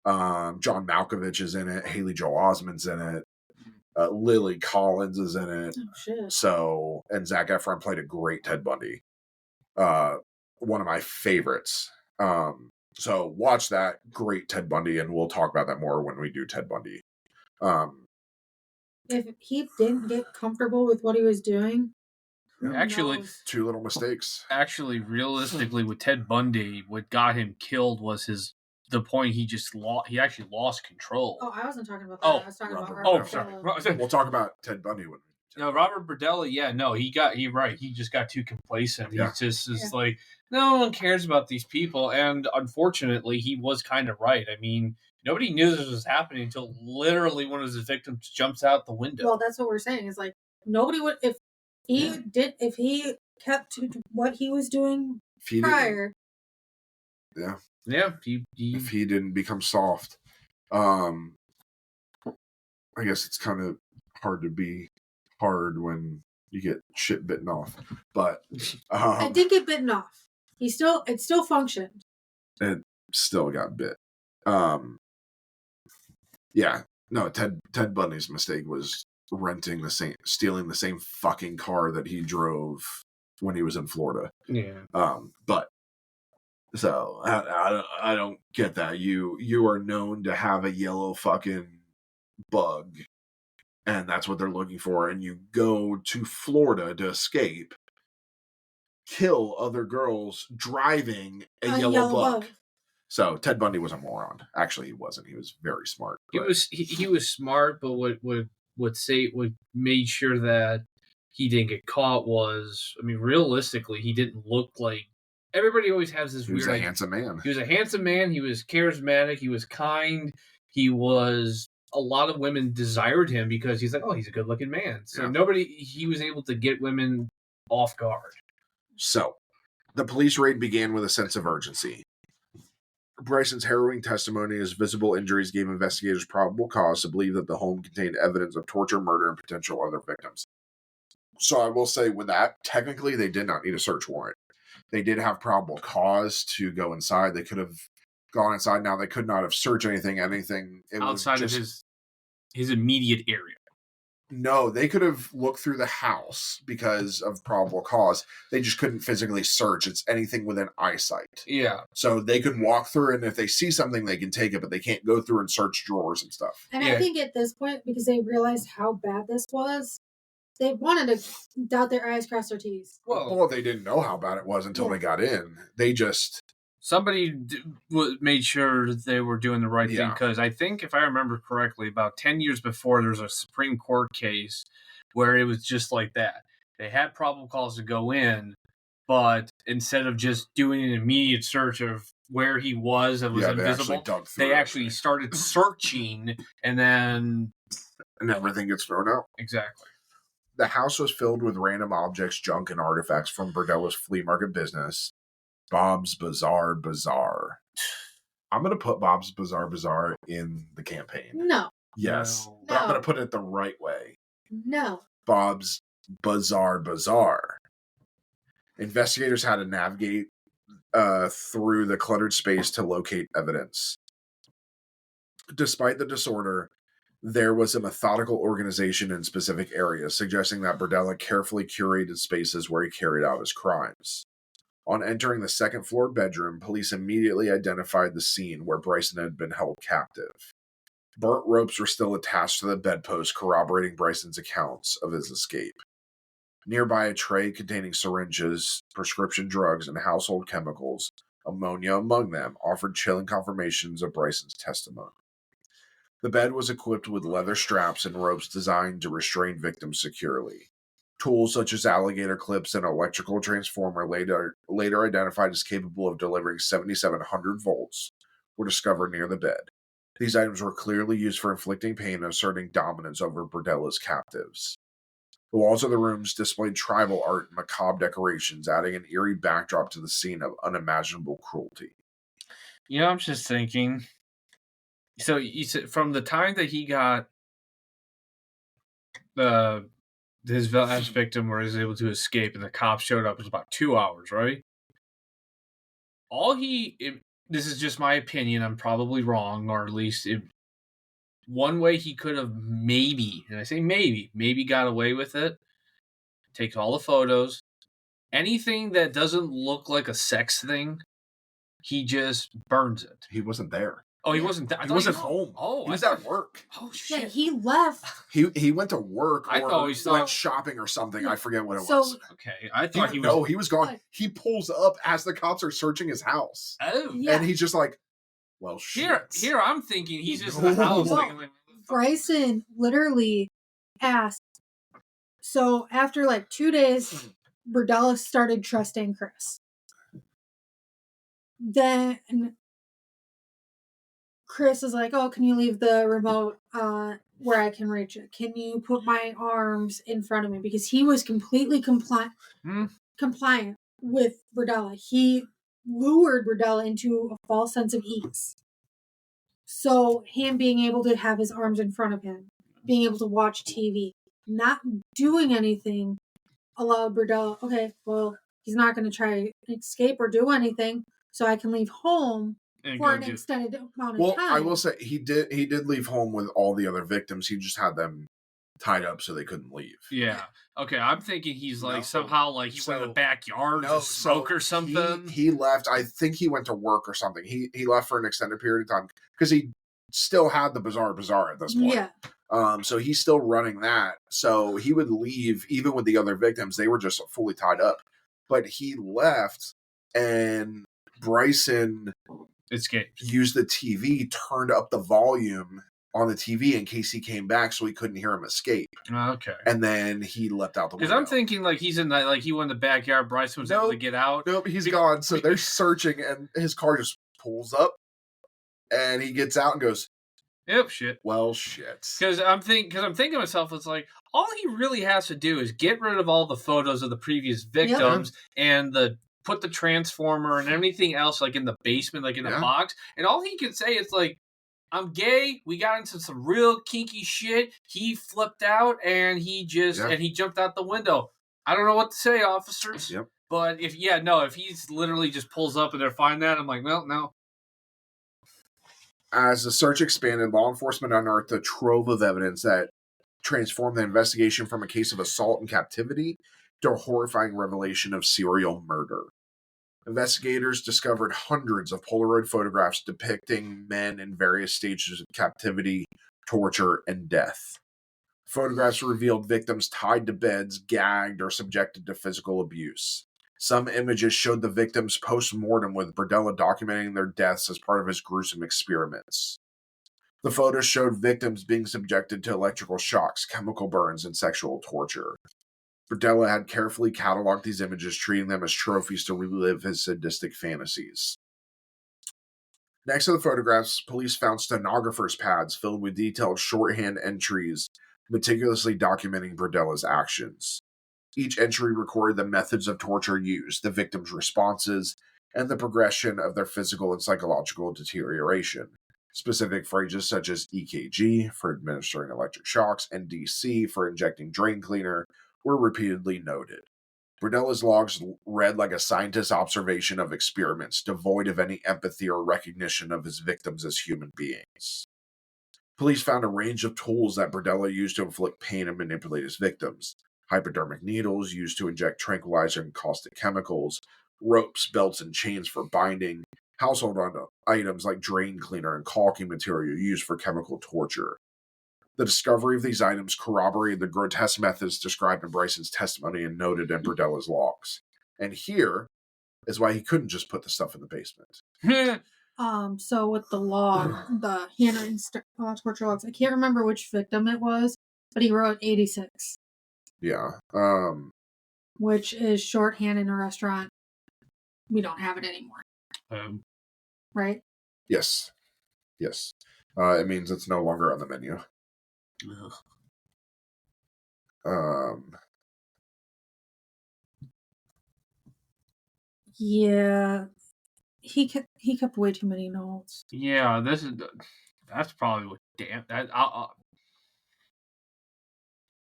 John Malkovich is in it. Haley Joel Osment's in it. Lily Collins is in it. Oh, shit. So, and Zac Efron played a great Ted Bundy. One of my favorites. So watch that great Ted Bundy, and we'll talk about that more when we do Ted Bundy. If he didn't get comfortable with what he was doing, actually, 2 little mistakes. Actually, realistically, with Ted Bundy, what got him killed was the point he just lost. He actually lost control. Oh, I wasn't talking about that. I was talking about Robert Berdella. Sorry. We'll talk about Ted Bundy when. No, Robert Berdella, he just got too complacent. He just is like, no one cares about these people. And unfortunately, he was kind of right. I mean, nobody knew this was happening until literally one of his victims jumps out the window. Well, that's what we're saying. Is like, nobody would, if he kept to what he was doing prior. Yeah. Yeah. If he didn't become soft. I guess it's kind of hard to be hard when you get shit bitten off, but I did get bitten off. It still functioned. It still got bit. Yeah, no. Ted Bundy's mistake was stealing the same fucking car that he drove when he was in Florida. Yeah. But so I don't get that. You are known to have a yellow fucking bug. And that's what they're looking for. And you go to Florida to escape, kill other girls driving a yellow bug. So Ted Bundy was a moron. Actually, he wasn't. He was very smart. He was smart, but what made sure that he didn't get caught was, I mean, realistically, he didn't look like. Everybody always has this weird. He was a handsome man. He was a handsome man. He was charismatic. He was kind. He was. A lot of women desired him because he's like, oh, he's a good-looking man. So he was able to get women off guard. So, the police raid began with a sense of urgency. Bryson's harrowing testimony and his visible injuries gave investigators probable cause to believe that the home contained evidence of torture, murder, and potential other victims. So I will say with that, technically they did not need a search warrant. They did have probable cause to go inside. They could have gone inside. Now they could not have searched anything. It outside was just, of his his immediate area. No, they could have looked through the house because of probable cause. They just couldn't physically search. It's anything within eyesight. Yeah. So they could walk through, and if they see something, they can take it, but they can't go through and search drawers and stuff. And I think at this point, because they realized how bad this was, they wanted to dot their I's, cross their T's. Well, they didn't know how bad it was until they got in. They just... Somebody made sure that they were doing the right thing, because I think, if I remember correctly, about 10 years before, there was a Supreme Court case where it was just like that. They had probable cause to go in, but instead of just doing an immediate search of where he was and was invisible, they actually started searching, and then... And everything gets thrown out. Exactly. The house was filled with random objects, junk, and artifacts from Berdella's flea market business, Bob's Bizarre Bazaar. I'm going to put Bob's Bizarre Bazaar in the campaign. No. Yes. No. But I'm going to put it the right way. No. Bob's Bizarre Bazaar. Investigators had to navigate through the cluttered space to locate evidence. Despite the disorder, there was a methodical organization in specific areas, suggesting that Berdella carefully curated spaces where he carried out his crimes. On entering the second-floor bedroom, police immediately identified the scene where Bryson had been held captive. Burnt ropes were still attached to the bedpost, corroborating Bryson's accounts of his escape. Nearby, a tray containing syringes, prescription drugs, and household chemicals, ammonia among them, offered chilling confirmations of Bryson's testimony. The bed was equipped with leather straps and ropes designed to restrain victims securely. Tools such as alligator clips and electrical transformer, later identified as capable of delivering 7,700 volts, were discovered near the bed. These items were clearly used for inflicting pain and asserting dominance over Berdella's captives. The walls of the rooms displayed tribal art and macabre decorations, adding an eerie backdrop to the scene of unimaginable cruelty. Yeah, I'm just thinking. So you said from the time that he got his last victim where he was able to escape and the cops showed up, it was about 2 hours, right? This is just my opinion, I'm probably wrong, or at least one way he could have maybe, and I say maybe got away with it, takes all the photos, anything that doesn't look like a sex thing, he just burns it. He wasn't there. Oh, he wasn't there. He wasn't home. Oh, he was at work. Oh, shit. Yeah, he left. He went to work or went shopping or something. I forget what it was. Okay, I thought he was... No, he was gone. What? He pulls up as the cops are searching his house. Oh. Yeah. And he's just like, well, shit. Here I'm thinking he's just in the house. Bryson literally asked. So after like 2 days, Berdella started trusting Chris. Then Chris is like, oh, can you leave the remote where I can reach it? Can you put my arms in front of me? Because he was completely compliant with Berdella. He lured Berdella into a false sense of ease. So him being able to have his arms in front of him, being able to watch TV, not doing anything, allowed Berdella, okay, well, he's not going to try escape or do anything, so I can leave home for an extended amount of time. Well, I will say he did leave home with all the other victims. He just had them tied up so they couldn't leave. Yeah. Okay, I'm thinking he's like somehow like he went in the backyard to smoke or something. He left. I think he went to work or something. He left for an extended period of time because he still had the Bizarre Bazaar at this point. Yeah. So he's still running that. So he would leave even with the other victims. They were just fully tied up. But he left and Bryson escaped. Used the TV, turned up the volume on the TV in case he came back so he couldn't hear him escape. Okay. And then he leapt out the window. Because I'm thinking like he's in like he went in the backyard, Bryson was able to get out. Nope, he's gone. So they're searching and his car just pulls up and he gets out and goes, yep, shit. Well, shit. Because I'm thinking to myself, it's like all he really has to do is get rid of all the photos of the previous victims and put the transformer and everything else like in the basement, like in a box, and all he can say is like, I'm gay, we got into some real kinky shit, he flipped out and he jumped out the window. I don't know what to say, officers. Yep. But if he's literally just pulls up and they're finding that, I'm like, well, no. As the search expanded, law enforcement unearthed a trove of evidence that transformed the investigation from a case of assault and captivity to a horrifying revelation of serial murder. Investigators discovered hundreds of Polaroid photographs depicting men in various stages of captivity, torture, and death. Photographs revealed victims tied to beds, gagged, or subjected to physical abuse. Some images showed the victims post-mortem, with Berdella documenting their deaths as part of his gruesome experiments. The photos showed victims being subjected to electrical shocks, chemical burns, and sexual torture. Berdella had carefully cataloged these images, treating them as trophies to relive his sadistic fantasies. Next to the photographs, police found stenographers' pads filled with detailed shorthand entries, meticulously documenting Berdella's actions. Each entry recorded the methods of torture used, the victims' responses, and the progression of their physical and psychological deterioration. Specific phrases such as EKG for administering electric shocks and DC for injecting drain cleaner were repeatedly noted. Berdella's logs read like a scientist's observation of experiments, devoid of any empathy or recognition of his victims as human beings. Police found a range of tools that Berdella used to inflict pain and manipulate his victims. Hypodermic needles used to inject tranquilizer and caustic chemicals, ropes, belts, and chains for binding, household items like drain cleaner and caulking material used for chemical torture. The discovery of these items corroborated the grotesque methods described in Bryson's testimony and noted in Berdella's logs. And here is why he couldn't just put the stuff in the basement. So with the log, the handwritten torture logs, I can't remember which victim it was, but he wrote 86. Yeah. Which is shorthand in a restaurant. We don't have it anymore. Right? Yes. Yes. It means it's no longer on the menu. Yeah. He kept way too many notes. Yeah, that's probably what. Damn,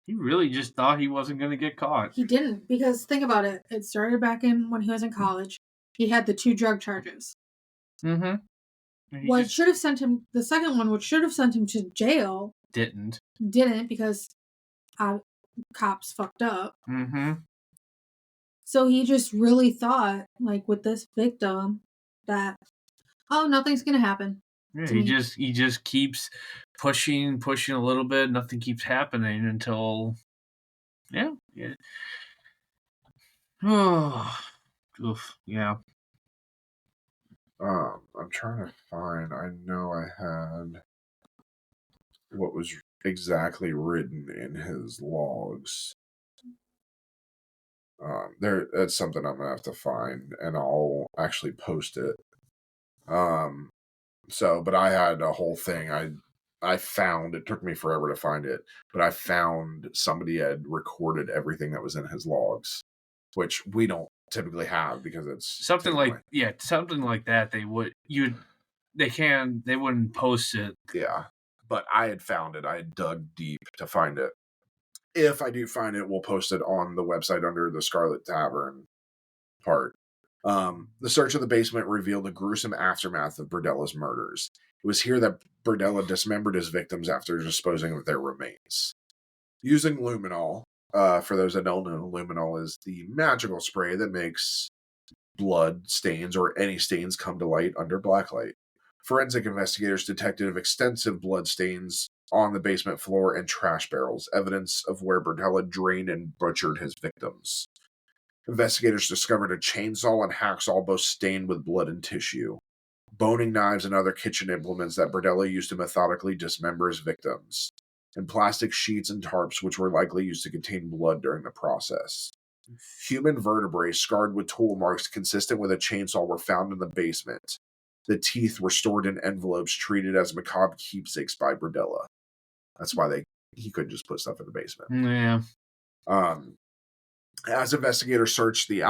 he really just thought he wasn't going to get caught. He didn't, because think about it. It started back in when he was in college. He had the 2 drug charges. Mm-hmm. What should have sent him, the second one, which should have sent him to jail, didn't because cops fucked up. Mm-hmm. So he just really thought, like with this victim, that nothing's gonna happen. Yeah, he just keeps pushing a little bit. Nothing keeps happening until, yeah. Oh, oof, yeah. I'm trying to find. I know I had what was exactly written in his logs. That's something I'm gonna have to find, and I'll actually post it. But I had a whole thing. I found, it took me forever to find it, but I found somebody had recorded everything that was in his logs, which we don't typically have because it's something like that. They wouldn't post it. Yeah, but I had found it. I had dug deep to find it. If I do find it, we'll post it on the website under the Scarlet Tavern part. The search of the basement revealed the gruesome aftermath of Berdella's murders. It was here that Berdella dismembered his victims after disposing of their remains. Using luminol, for those that don't know, luminol is the magical spray that makes blood stains or any stains come to light under blacklight. Forensic investigators detected extensive blood stains on the basement floor and trash barrels, evidence of where Berdella drained and butchered his victims. Investigators discovered a chainsaw and hacksaw both stained with blood and tissue, boning knives and other kitchen implements that Berdella used to methodically dismember his victims, and plastic sheets and tarps which were likely used to contain blood during the process. Human vertebrae scarred with tool marks consistent with a chainsaw were found in the basement. The teeth were stored in envelopes treated as macabre keepsakes by Berdella. That's why he couldn't just put stuff in the basement. Yeah. As investigators searched the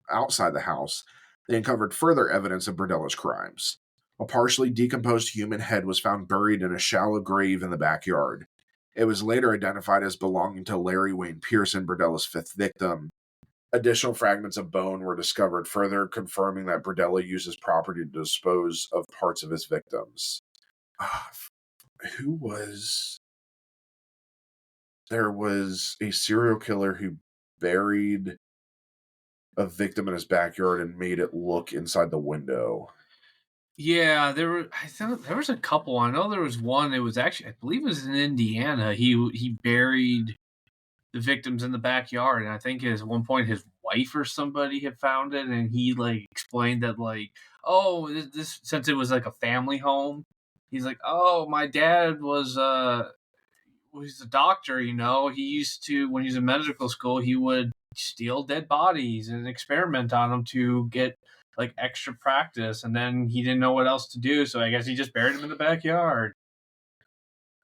outside the house, they uncovered further evidence of Berdella's crimes. A partially decomposed human head was found buried in a shallow grave in the backyard. It was later identified as belonging to Larry Wayne Pearson, Berdella's 5th victim. Additional fragments of bone were discovered, further confirming that Berdella used his property to dispose of parts of his victims. who was... There was a serial killer who buried a victim in his backyard and made it look inside the window. Yeah, I thought there was a couple. I know there was one. It was actually, I believe it was in Indiana. He buried the victims in the backyard, and I think at one point his wife or somebody had found it, and he like explained that like, oh, this since it was like a family home, he's like, oh, my dad was he's a doctor, he used to, when he was in medical school, he would steal dead bodies and experiment on them to get like extra practice, and then he didn't know what else to do, so I guess he just buried them in the backyard.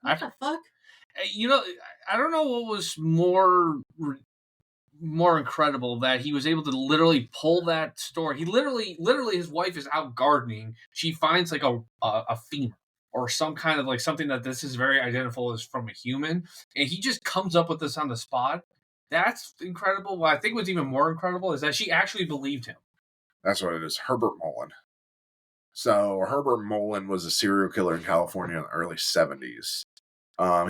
What the fuck? I don't know what was more incredible, that he was able to literally pull that story. He literally his wife is out gardening. She finds like a femur or some kind of like something that this is very identifiable as from a human, and he just comes up with this on the spot. That's incredible. What I think was even more incredible is that she actually believed him. That's what it is. Herbert Mullen. So Herbert Mullen was a serial killer in California in the early 70s.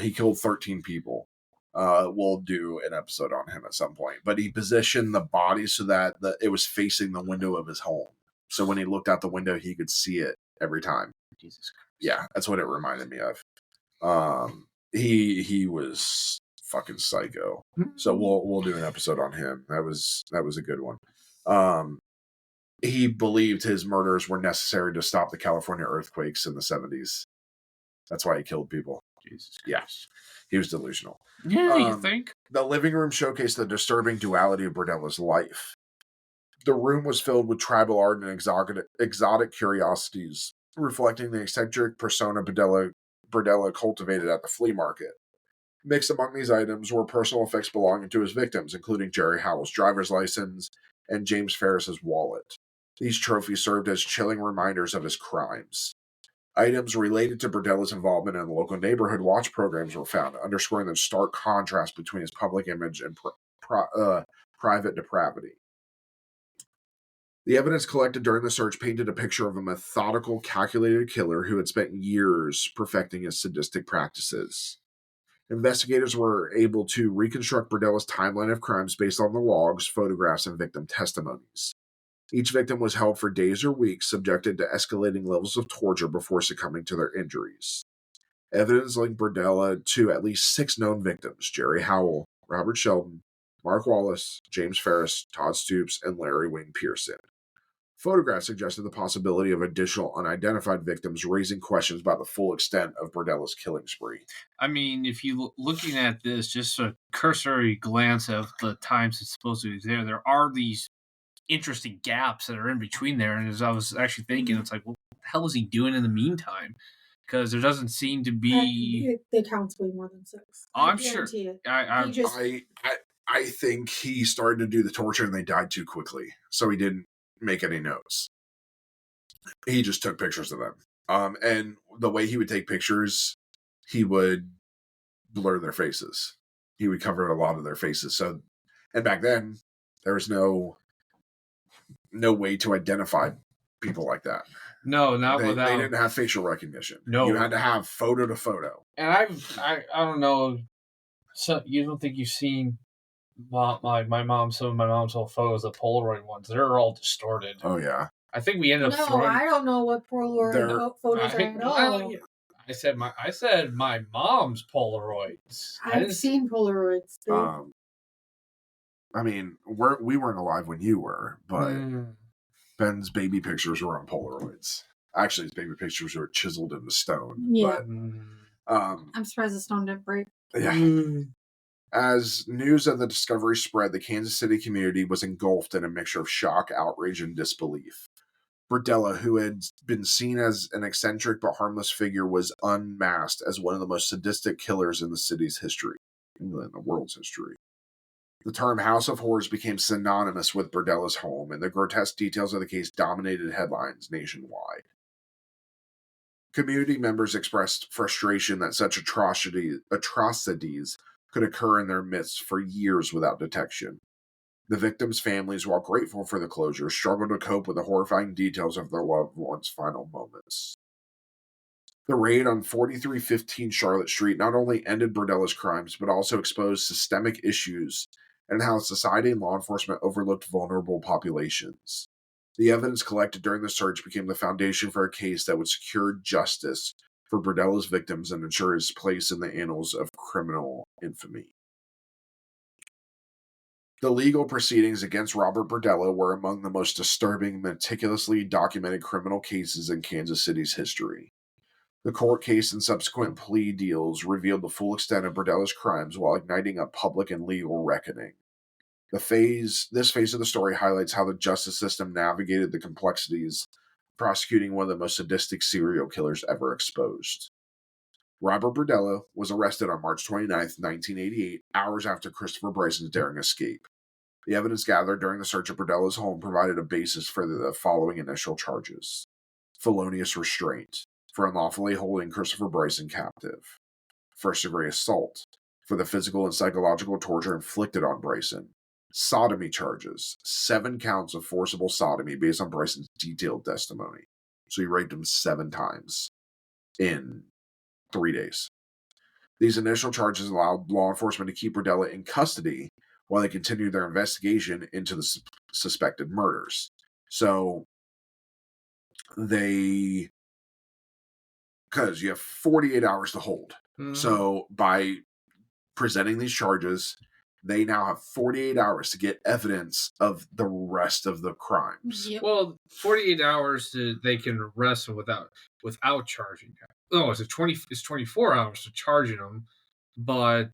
He killed 13 people. We'll do an episode on him at some point. But he positioned the body so that it was facing the window of his home. So when he looked out the window, he could see it every time. Jesus Christ. Yeah, that's what it reminded me of. He was fucking psycho. So we'll do an episode on him. That was a good one. He believed his murders were necessary to stop the California earthquakes in the 70s. That's why he killed people. Jesus Christ. Yeah, he was delusional. Yeah, you think? The living room showcased the disturbing duality of Berdella's life. The room was filled with tribal art and exotic curiosities, reflecting the eccentric persona Berdella cultivated at the flea market. Mixed among these items were personal effects belonging to his victims, including Jerry Howell's driver's license and James Ferris's wallet. These trophies served as chilling reminders of his crimes. Items related to Berdella's involvement in the local neighborhood watch programs were found, underscoring the stark contrast between his public image and private depravity. The evidence collected during the search painted a picture of a methodical, calculated killer who had spent years perfecting his sadistic practices. Investigators were able to reconstruct Berdella's timeline of crimes based on the logs, photographs, and victim testimonies. Each victim was held for days or weeks, subjected to escalating levels of torture before succumbing to their injuries. Evidence linked Berdella to at least 6 known victims: Jerry Howell, Robert Sheldon, Mark Wallace, James Ferris, Todd Stoops, and Larry Wayne Pearson. Photographs suggested the possibility of additional unidentified victims, raising questions about the full extent of Berdella's killing spree. I mean, if you looking at this, just a cursory glance of the times it's supposed to be there are these interesting gaps that are in between there. And as I was actually thinking, it's like, what the hell is he doing in the meantime? Because there doesn't seem to be... They count way more than 6. I'm sure. I think he started to do the torture and they died too quickly, so he didn't make any notes. He just took pictures of them. And the way he would take pictures, he would blur their faces. He would cover a lot of their faces. So, and back then, there was no way to identify people like that. No, not they, without. They didn't have facial recognition. No, you had to have photo to photo. And I don't know. So you don't think you've seen some of my mom's old photos, the Polaroid ones? They're all distorted. Oh yeah. I think we ended up. No, I don't know what Polaroid photos are at all. I said my mom's Polaroids. I've seen Polaroids. I mean, we weren't alive when you were, but Ben's baby pictures were on Polaroids. Actually, his baby pictures were chiseled into stone. Yeah. But, I'm surprised the stone didn't break. Yeah. As news of the discovery spread, the Kansas City community was engulfed in a mixture of shock, outrage, and disbelief. Berdella, who had been seen as an eccentric but harmless figure, was unmasked as one of the most sadistic killers in the city's history, in the world's history. The term House of Horrors became synonymous with Berdella's home, and the grotesque details of the case dominated headlines nationwide. Community members expressed frustration that such atrocities could occur in their midst for years without detection. The victims' families, while grateful for the closure, struggled to cope with the horrifying details of their loved ones' final moments. The raid on 4315 Charlotte Street not only ended Berdella's crimes, but also exposed systemic issues and how society and law enforcement overlooked vulnerable populations. The evidence collected during the search became the foundation for a case that would secure justice for Berdella's victims and ensure his place in the annals of criminal infamy. The legal proceedings against Robert Berdella were among the most disturbing, meticulously documented criminal cases in Kansas City's history. The court case and subsequent plea deals revealed the full extent of Berdella's crimes while igniting a public and legal reckoning. This phase of the story highlights how the justice system navigated the complexities prosecuting one of the most sadistic serial killers ever exposed. Robert Berdella was arrested on March 29, 1988, hours after Christopher Bryson's daring escape. The evidence gathered during the search of Berdella's home provided a basis for the following initial charges. Felonious restraint, for unlawfully holding Christopher Bryson captive. First-degree assault, for the physical and psychological torture inflicted on Bryson. Sodomy charges, 7 counts of forcible sodomy based on Bryson's detailed testimony. So he raped him 7 times in 3 days. These initial charges allowed law enforcement to keep Berdella in custody while they continued their investigation into the suspected murders. So because you have 48 hours to hold. Mm-hmm. So by presenting these charges, they now have 48 hours to get evidence of the rest of the crimes. Yep. Well, 48 hours they can arrest him without charging him. No, it's 24 hours to charging him, but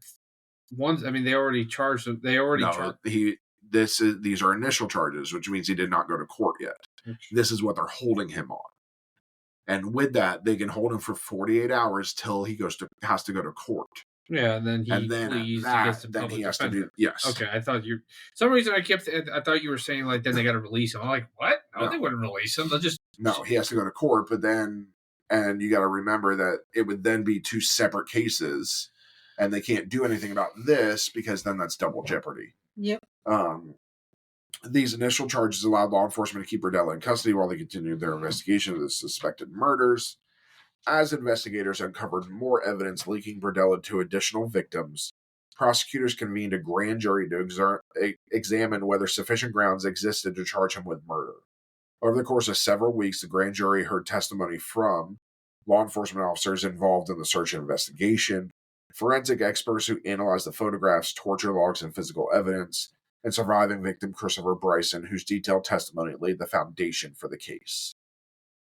they already charged him. These are initial charges, which means he did not go to court yet. Okay. This is what they're holding him on. And with that, they can hold him for 48 hours till he has to go to court. Yeah, and then he has to do. Yes. Okay, I thought some reason I thought you were saying like then they got to release him. I'm like, what? No, they wouldn't release him. They'll just he has to go to court. But then, and you got to remember that it would then be 2 separate cases, and they can't do anything about this because then that's double jeopardy. Yep. These initial charges allowed law enforcement to keep Berdella in custody while they continued their investigation of the suspected murders. As investigators uncovered more evidence linking Berdella to additional victims, prosecutors convened a grand jury to examine whether sufficient grounds existed to charge him with murder. Over the course of several weeks, the grand jury heard testimony from law enforcement officers involved in the search and investigation, forensic experts who analyzed the photographs, torture logs, and physical evidence, and surviving victim Christopher Bryson, whose detailed testimony laid the foundation for the case.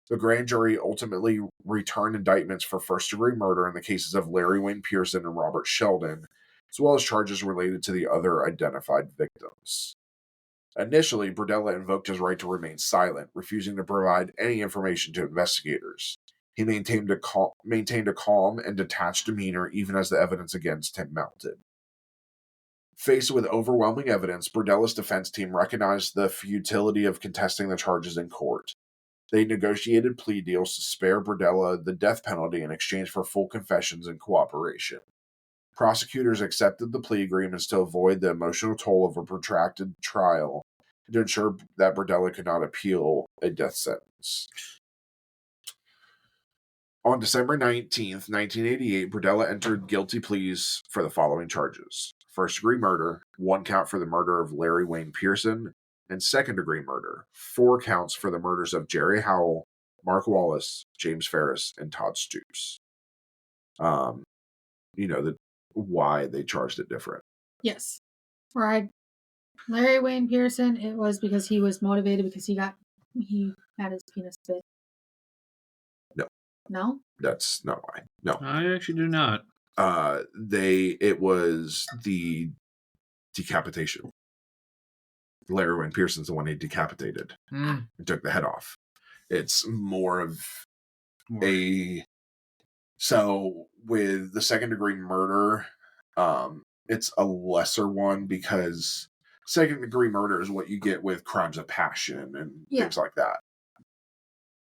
The grand jury ultimately returned indictments for first-degree murder in the cases of Larry Wayne Pearson and Robert Sheldon, as well as charges related to the other identified victims. Initially, Berdella invoked his right to remain silent, refusing to provide any information to investigators. He maintained a calm and detached demeanor even as the evidence against him mounted. Faced with overwhelming evidence, Berdella's defense team recognized the futility of contesting the charges in court. They negotiated plea deals to spare Berdella the death penalty in exchange for full confessions and cooperation. Prosecutors accepted the plea agreements to avoid the emotional toll of a protracted trial and to ensure that Berdella could not appeal a death sentence. On December 19th, 1988, Berdella entered guilty pleas for the following charges. First-degree murder, 1 count for the murder of Larry Wayne Pearson, and second-degrry murder, 4 counts for the murders of Jerry Howell, Mark Wallace, James Ferris, and Todd Stoops. Why they charged it different. Yes. Right. Larry Wayne Pearson, it was because he was motivated because he had his penis bit. No. No? That's not why. No. I actually do not. It was the decapitation. Larry Wayne Pearson's the one he decapitated and took the head off. It's more of so with the second degree murder, it's a lesser one because second degree murder is what you get with crimes of passion and things like that.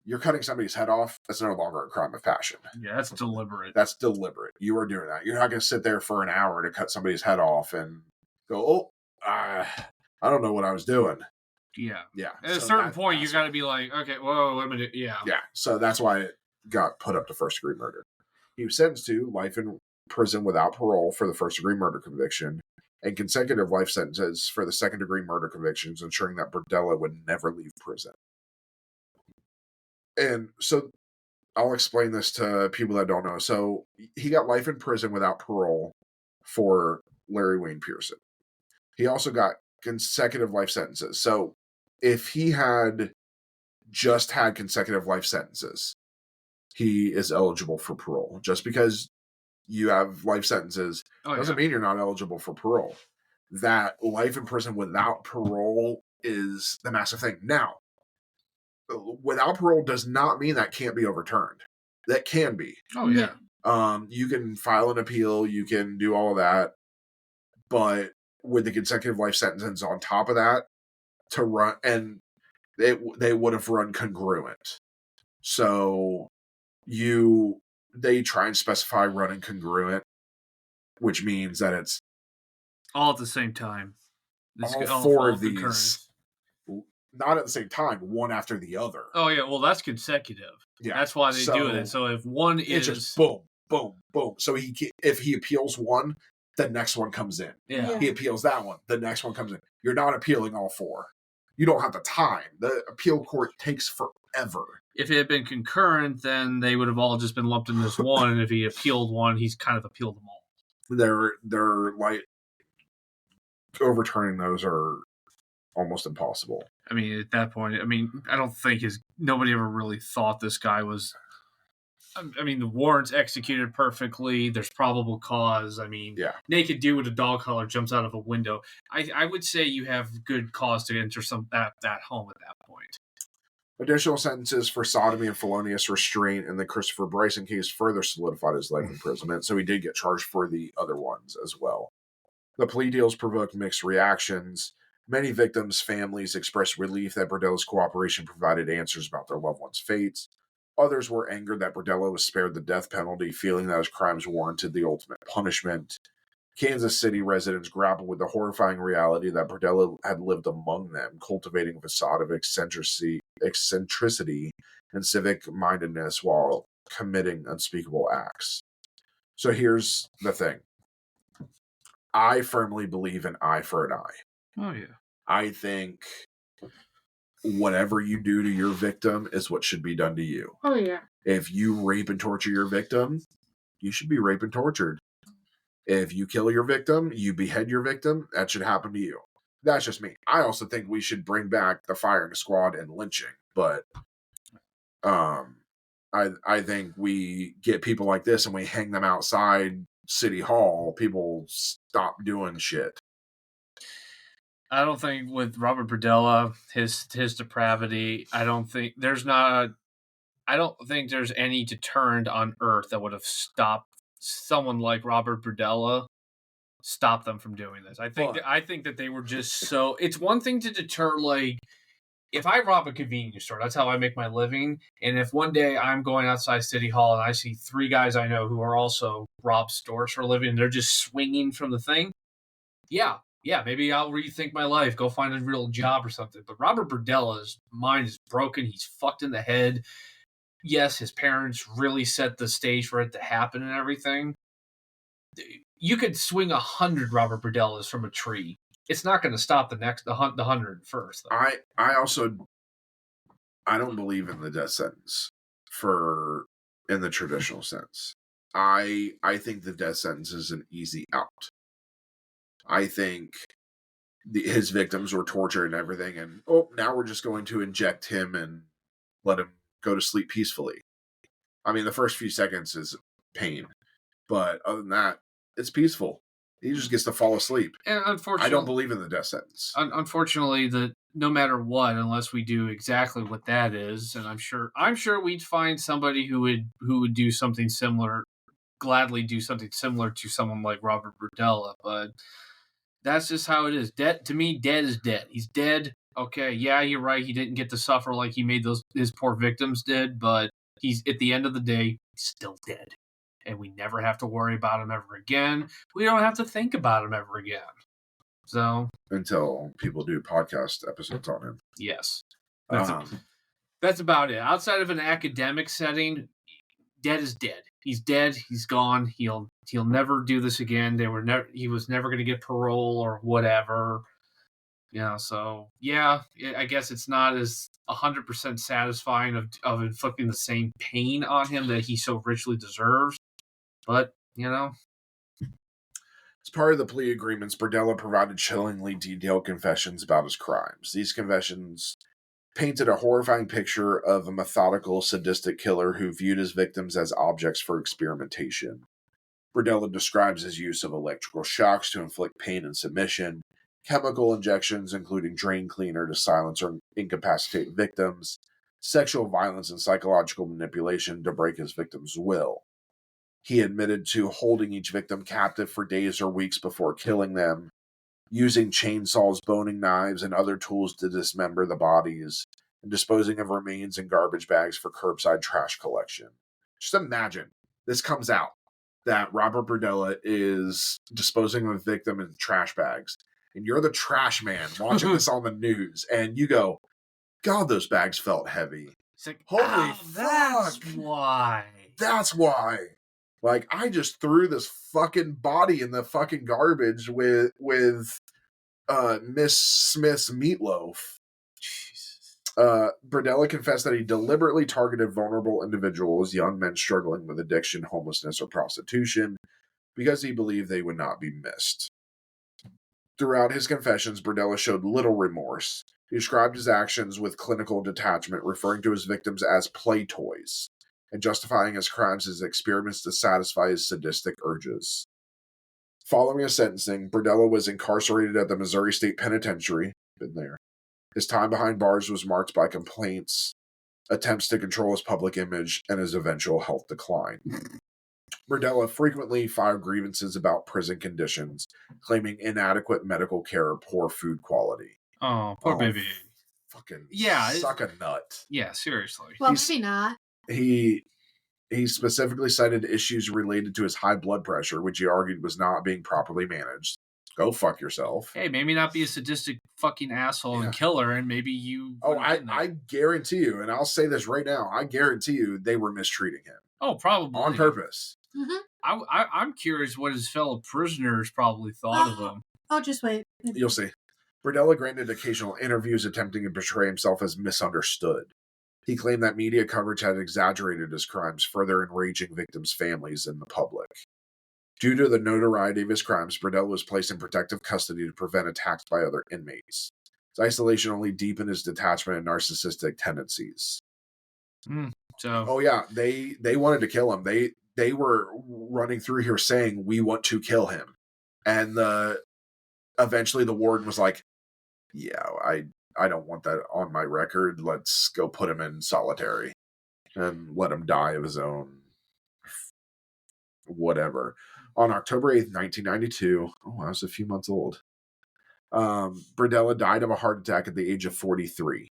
You're cutting somebody's head off, that's no longer a crime of passion. Yeah, that's deliberate. That's deliberate. You are doing that. You're not going to sit there for an hour to cut somebody's head off and go, I don't know what I was doing. Yeah. Yeah. At a certain point, you got to be like, okay, whoa, wait a minute. Yeah. Yeah. So that's why got put up to first-degree murder. He was sentenced to life in prison without parole for the first-degree murder conviction and consecutive life sentences for the second-degree murder convictions, ensuring that Berdella would never leave prison. And so I'll explain this to people that don't know. So he got life in prison without parole for Larry Wayne Pearson. He also got consecutive life sentences. So if he had just had consecutive life sentences, he is eligible for parole. Just because you have life sentences doesn't mean you're not eligible for parole. That life in prison without parole is the massive thing. Now, without parole does not mean that can't be overturned. That can be. Oh, yeah. You can file an appeal. You can do all of that. But with the consecutive life sentences on top of that, to run, and they would have run congruent. So they try and specify running congruent, which means that it's all at the same time. All four of these, not at the same time, one after the other. Oh yeah, well that's consecutive. Yeah, that's why they do it. So if one is just boom, boom, boom. So if he appeals one, the next one comes in. Yeah. He appeals that one, the next one comes in. You're not appealing all four. You don't have the time. The appeal court takes forever. If it had been concurrent, then they would have all just been lumped into this one. And if he appealed one, he's kind of appealed them all. They're like overturning those are almost impossible. I mean, at that point, I don't think nobody ever really thought this guy was. I mean, the warrant's executed perfectly. There's probable cause. Naked dude with a dog collar jumps out of a window. I would say you have good cause to enter that home at that point. Additional sentences for sodomy and felonious restraint in the Christopher Bryson case further solidified his life imprisonment, so he did get charged for the other ones as well. The plea deals provoked mixed reactions. Many victims' families expressed relief that Berdella's cooperation provided answers about their loved ones' fates. Others were angered that Berdella was spared the death penalty, feeling that his crimes warranted the ultimate punishment. Kansas City residents grappled with the horrifying reality that Berdella had lived among them, cultivating a facade of eccentricity and civic-mindedness while committing unspeakable acts. So here's the thing. I firmly believe in eye for an eye. Oh, yeah. I think whatever you do to your victim is what should be done to you. Oh, yeah. If you rape and torture your victim, you should be raped and tortured. If you kill your victim, you behead your victim, that should happen to you. That's just me. I also think we should bring back the firing squad and lynching, but I think we get people like this and we hang them outside City Hall, people stop doing shit. I don't think with Robert Berdella, his depravity, I don't think there's any deterrent on earth that would have stopped someone like Robert Berdella, stop them from doing this. I think that they were just so. It's one thing to deter, like, if I rob a convenience store, that's how I make my living. And if one day I'm going outside City Hall and I see three guys I know who are also rob stores for a living, and they're just swinging from the thing, yeah, maybe I'll rethink my life, go find a real job or something. But Robert Berdella's mind is broken. He's fucked in the head. Yes, his parents really set the stage for it to happen and everything. You could swing 100 Robert Berdellas from a tree. It's not going to stop the 100 first. Though. I don't believe in the death sentence in the traditional sense. I think the death sentence is an easy out. I think his victims were tortured and everything, and now we're just going to inject him and let him go to sleep peacefully. I mean, the first few seconds is pain, but other than that, it's peaceful. He just gets to fall asleep. And unfortunately, I don't believe in the death sentence. Unfortunately, no matter what, unless we do exactly what that is, and I'm sure we'd find somebody who would do something similar, gladly do something similar to someone like Robert Berdella, but that's just how it is. To me, dead is dead. He's dead. Okay, yeah, you're right. He didn't get to suffer like he made his poor victims did, but he's at the end of the day still dead. And we never have to worry about him ever again. We don't have to think about him ever again. So until people do podcast episodes on him. Yes. That's about it. Outside of an academic setting, dead is dead. He's dead. He's gone. He'll never do this again. He was never going to get parole or whatever. So I guess it's not as 100% satisfying of inflicting the same pain on him that he so richly deserves. But as part of the plea agreements, Berdella provided chillingly detailed confessions about his crimes. These confessions painted a horrifying picture of a methodical, sadistic killer who viewed his victims as objects for experimentation. Berdella describes his use of electrical shocks to inflict pain and submission, chemical injections, including drain cleaner to silence or incapacitate victims, sexual violence and psychological manipulation to break his victim's will. He admitted to holding each victim captive for days or weeks before killing them, using chainsaws, boning knives, and other tools to dismember the bodies, and disposing of remains in garbage bags for curbside trash collection. Just imagine this comes out that Robert Berdella is disposing of a victim in trash bags, and you're the trash man watching this on the news, and you go, God, those bags felt heavy. It's like, holy fuck! That's why. That's why. Like, I just threw this fucking body in the fucking garbage with Miss Smith's meatloaf. Jesus. Berdella confessed that he deliberately targeted vulnerable individuals, young men struggling with addiction, homelessness, or prostitution, because he believed they would not be missed. Throughout his confessions, Berdella showed little remorse. He described his actions with clinical detachment, referring to his victims as play toys, and justifying his crimes as experiments to satisfy his sadistic urges. Following his sentencing, Berdella was incarcerated at the Missouri State Penitentiary. Been there. His time behind bars was marked by complaints, attempts to control his public image, and his eventual health decline. Berdella frequently filed grievances about prison conditions, claiming inadequate medical care or poor food quality. Oh, poor baby. Fucking Yeah, suck a nut. Yeah, seriously. Well, maybe not. He specifically cited issues related to his high blood pressure, which he argued was not being properly managed. Go fuck yourself. Hey, maybe not be a sadistic fucking asshole and killer, and maybe you... Oh, I guarantee you, and I'll say this right now, I guarantee you they were mistreating him. Oh, probably. On purpose. Mm-hmm. I'm curious what his fellow prisoners probably thought of him. Oh, just wait. You'll see. Berdella granted occasional interviews attempting to portray himself as misunderstood. He claimed that media coverage had exaggerated his crimes, further enraging victims' families and the public. Due to the notoriety of his crimes, Berdella was placed in protective custody to prevent attacks by other inmates. His isolation only deepened his detachment and narcissistic tendencies. Oh yeah, they wanted to kill him. They were running through here saying, we want to kill him. And eventually the warden was like, yeah, I don't want that on my record. Let's go put him in solitary and let him die of his own whatever. On October 8th, 1992, I was a few months old, Berdella died of a heart attack at the age of 43.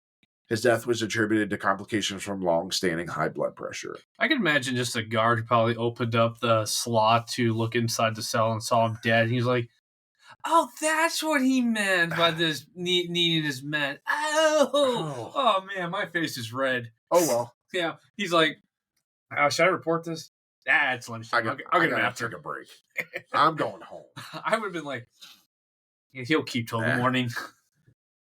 His death was attributed to complications from long-standing high blood pressure. I can imagine just a guard who probably opened up the slot to look inside the cell and saw him dead. He's like, oh, that's what he meant by this needing his men. Oh, man, my face is red. Oh, well. Yeah, he's like, should I report this? It's lunchtime. I'll get him after. Take a break. I'm going home. I would have been like, he'll keep till the morning.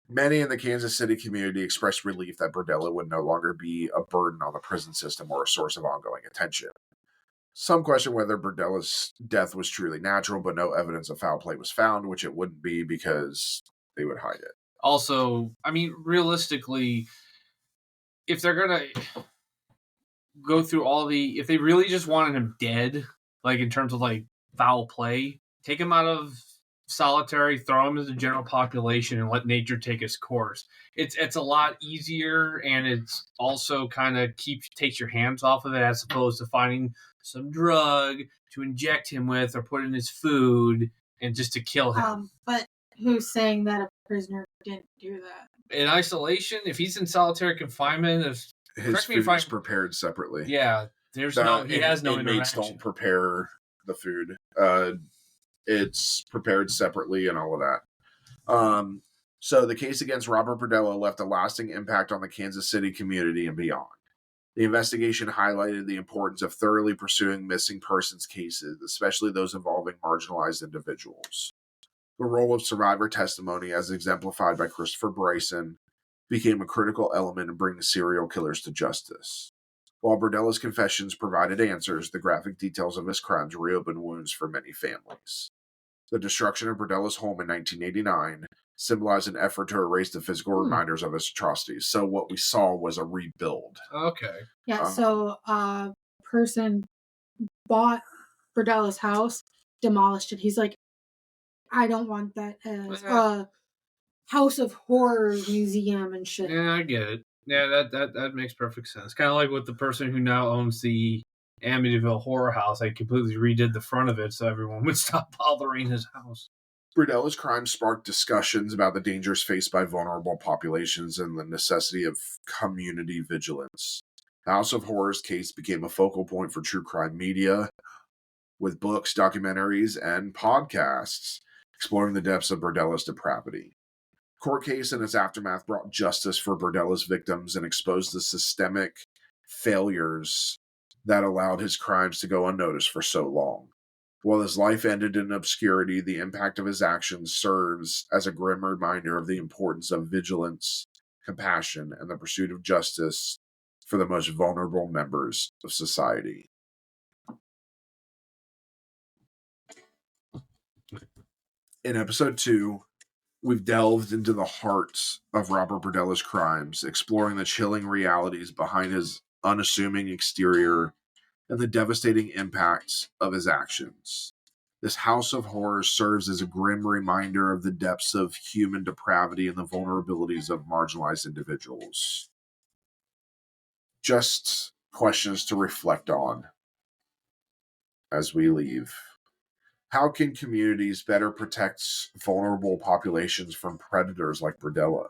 Many in the Kansas City community expressed relief that Berdella would no longer be a burden on the prison system or a source of ongoing attention. Some question whether Berdella's death was truly natural, but no evidence of foul play was found, which it wouldn't be because they would hide it. Also, I mean, realistically, if they're going to go through if they really just wanted him dead, like in terms of like foul play, take him out of solitary, throw him into the general population and let nature take its course. It's a lot easier, and it's also kind of takes your hands off of it, as opposed to finding some drug to inject him with or put in his food and just to kill him. But who's saying that a prisoner didn't do that? In isolation, if he's in solitary confinement, his food is prepared separately. Yeah, he has no inmates interaction. Don't prepare the food. It's prepared separately and all of that. So the case against Robert Berdella left a lasting impact on the Kansas City community and beyond. The investigation highlighted the importance of thoroughly pursuing missing persons cases, especially those involving marginalized individuals. The role of survivor testimony, as exemplified by Christopher Bryson, became a critical element in bringing serial killers to justice. While Berdella's confessions provided answers, the graphic details of his crimes reopened wounds for many families. The destruction of Berdella's home in 1989 symbolized an effort to erase the physical reminders of his atrocities. So what we saw was a rebuild. Okay. Yeah, so a person bought Berdella's house, demolished it. He's like, I don't want that as a House of Horrors museum and shit. Yeah, I get it. Yeah, that makes perfect sense. Kind of like with the person who now owns the Amityville Horror House. I completely redid the front of it so everyone would stop bothering his house. Berdella's crimes sparked discussions about the dangers faced by vulnerable populations and the necessity of community vigilance. The House of Horrors case became a focal point for true crime media, with books, documentaries, and podcasts exploring the depths of Berdella's depravity. The court case and its aftermath brought justice for Berdella's victims and exposed the systemic failures that allowed his crimes to go unnoticed for so long. While his life ended in obscurity, the impact of his actions serves as a grim reminder of the importance of vigilance, compassion, and the pursuit of justice for the most vulnerable members of society. In episode 2, we've delved into the heart of Robert Berdella's crimes, exploring the chilling realities behind his unassuming exterior and the devastating impacts of his actions. This House of Horrors serves as a grim reminder of the depths of human depravity and the vulnerabilities of marginalized individuals. Just questions to reflect on as we leave. How can communities better protect vulnerable populations from predators like Berdella?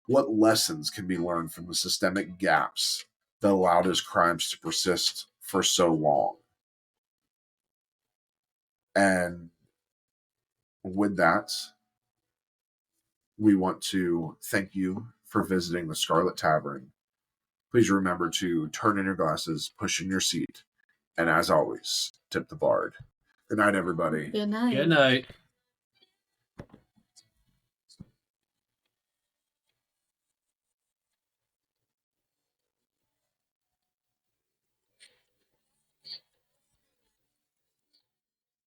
What lessons can be learned from the systemic gaps that allowed his crimes to persist for so long? And with that, we want to thank you for visiting the Scarlet Tavern. Please remember to turn in your glasses, push in your seat, and as always, tip the bard. Good night, everybody. Good night. Good night.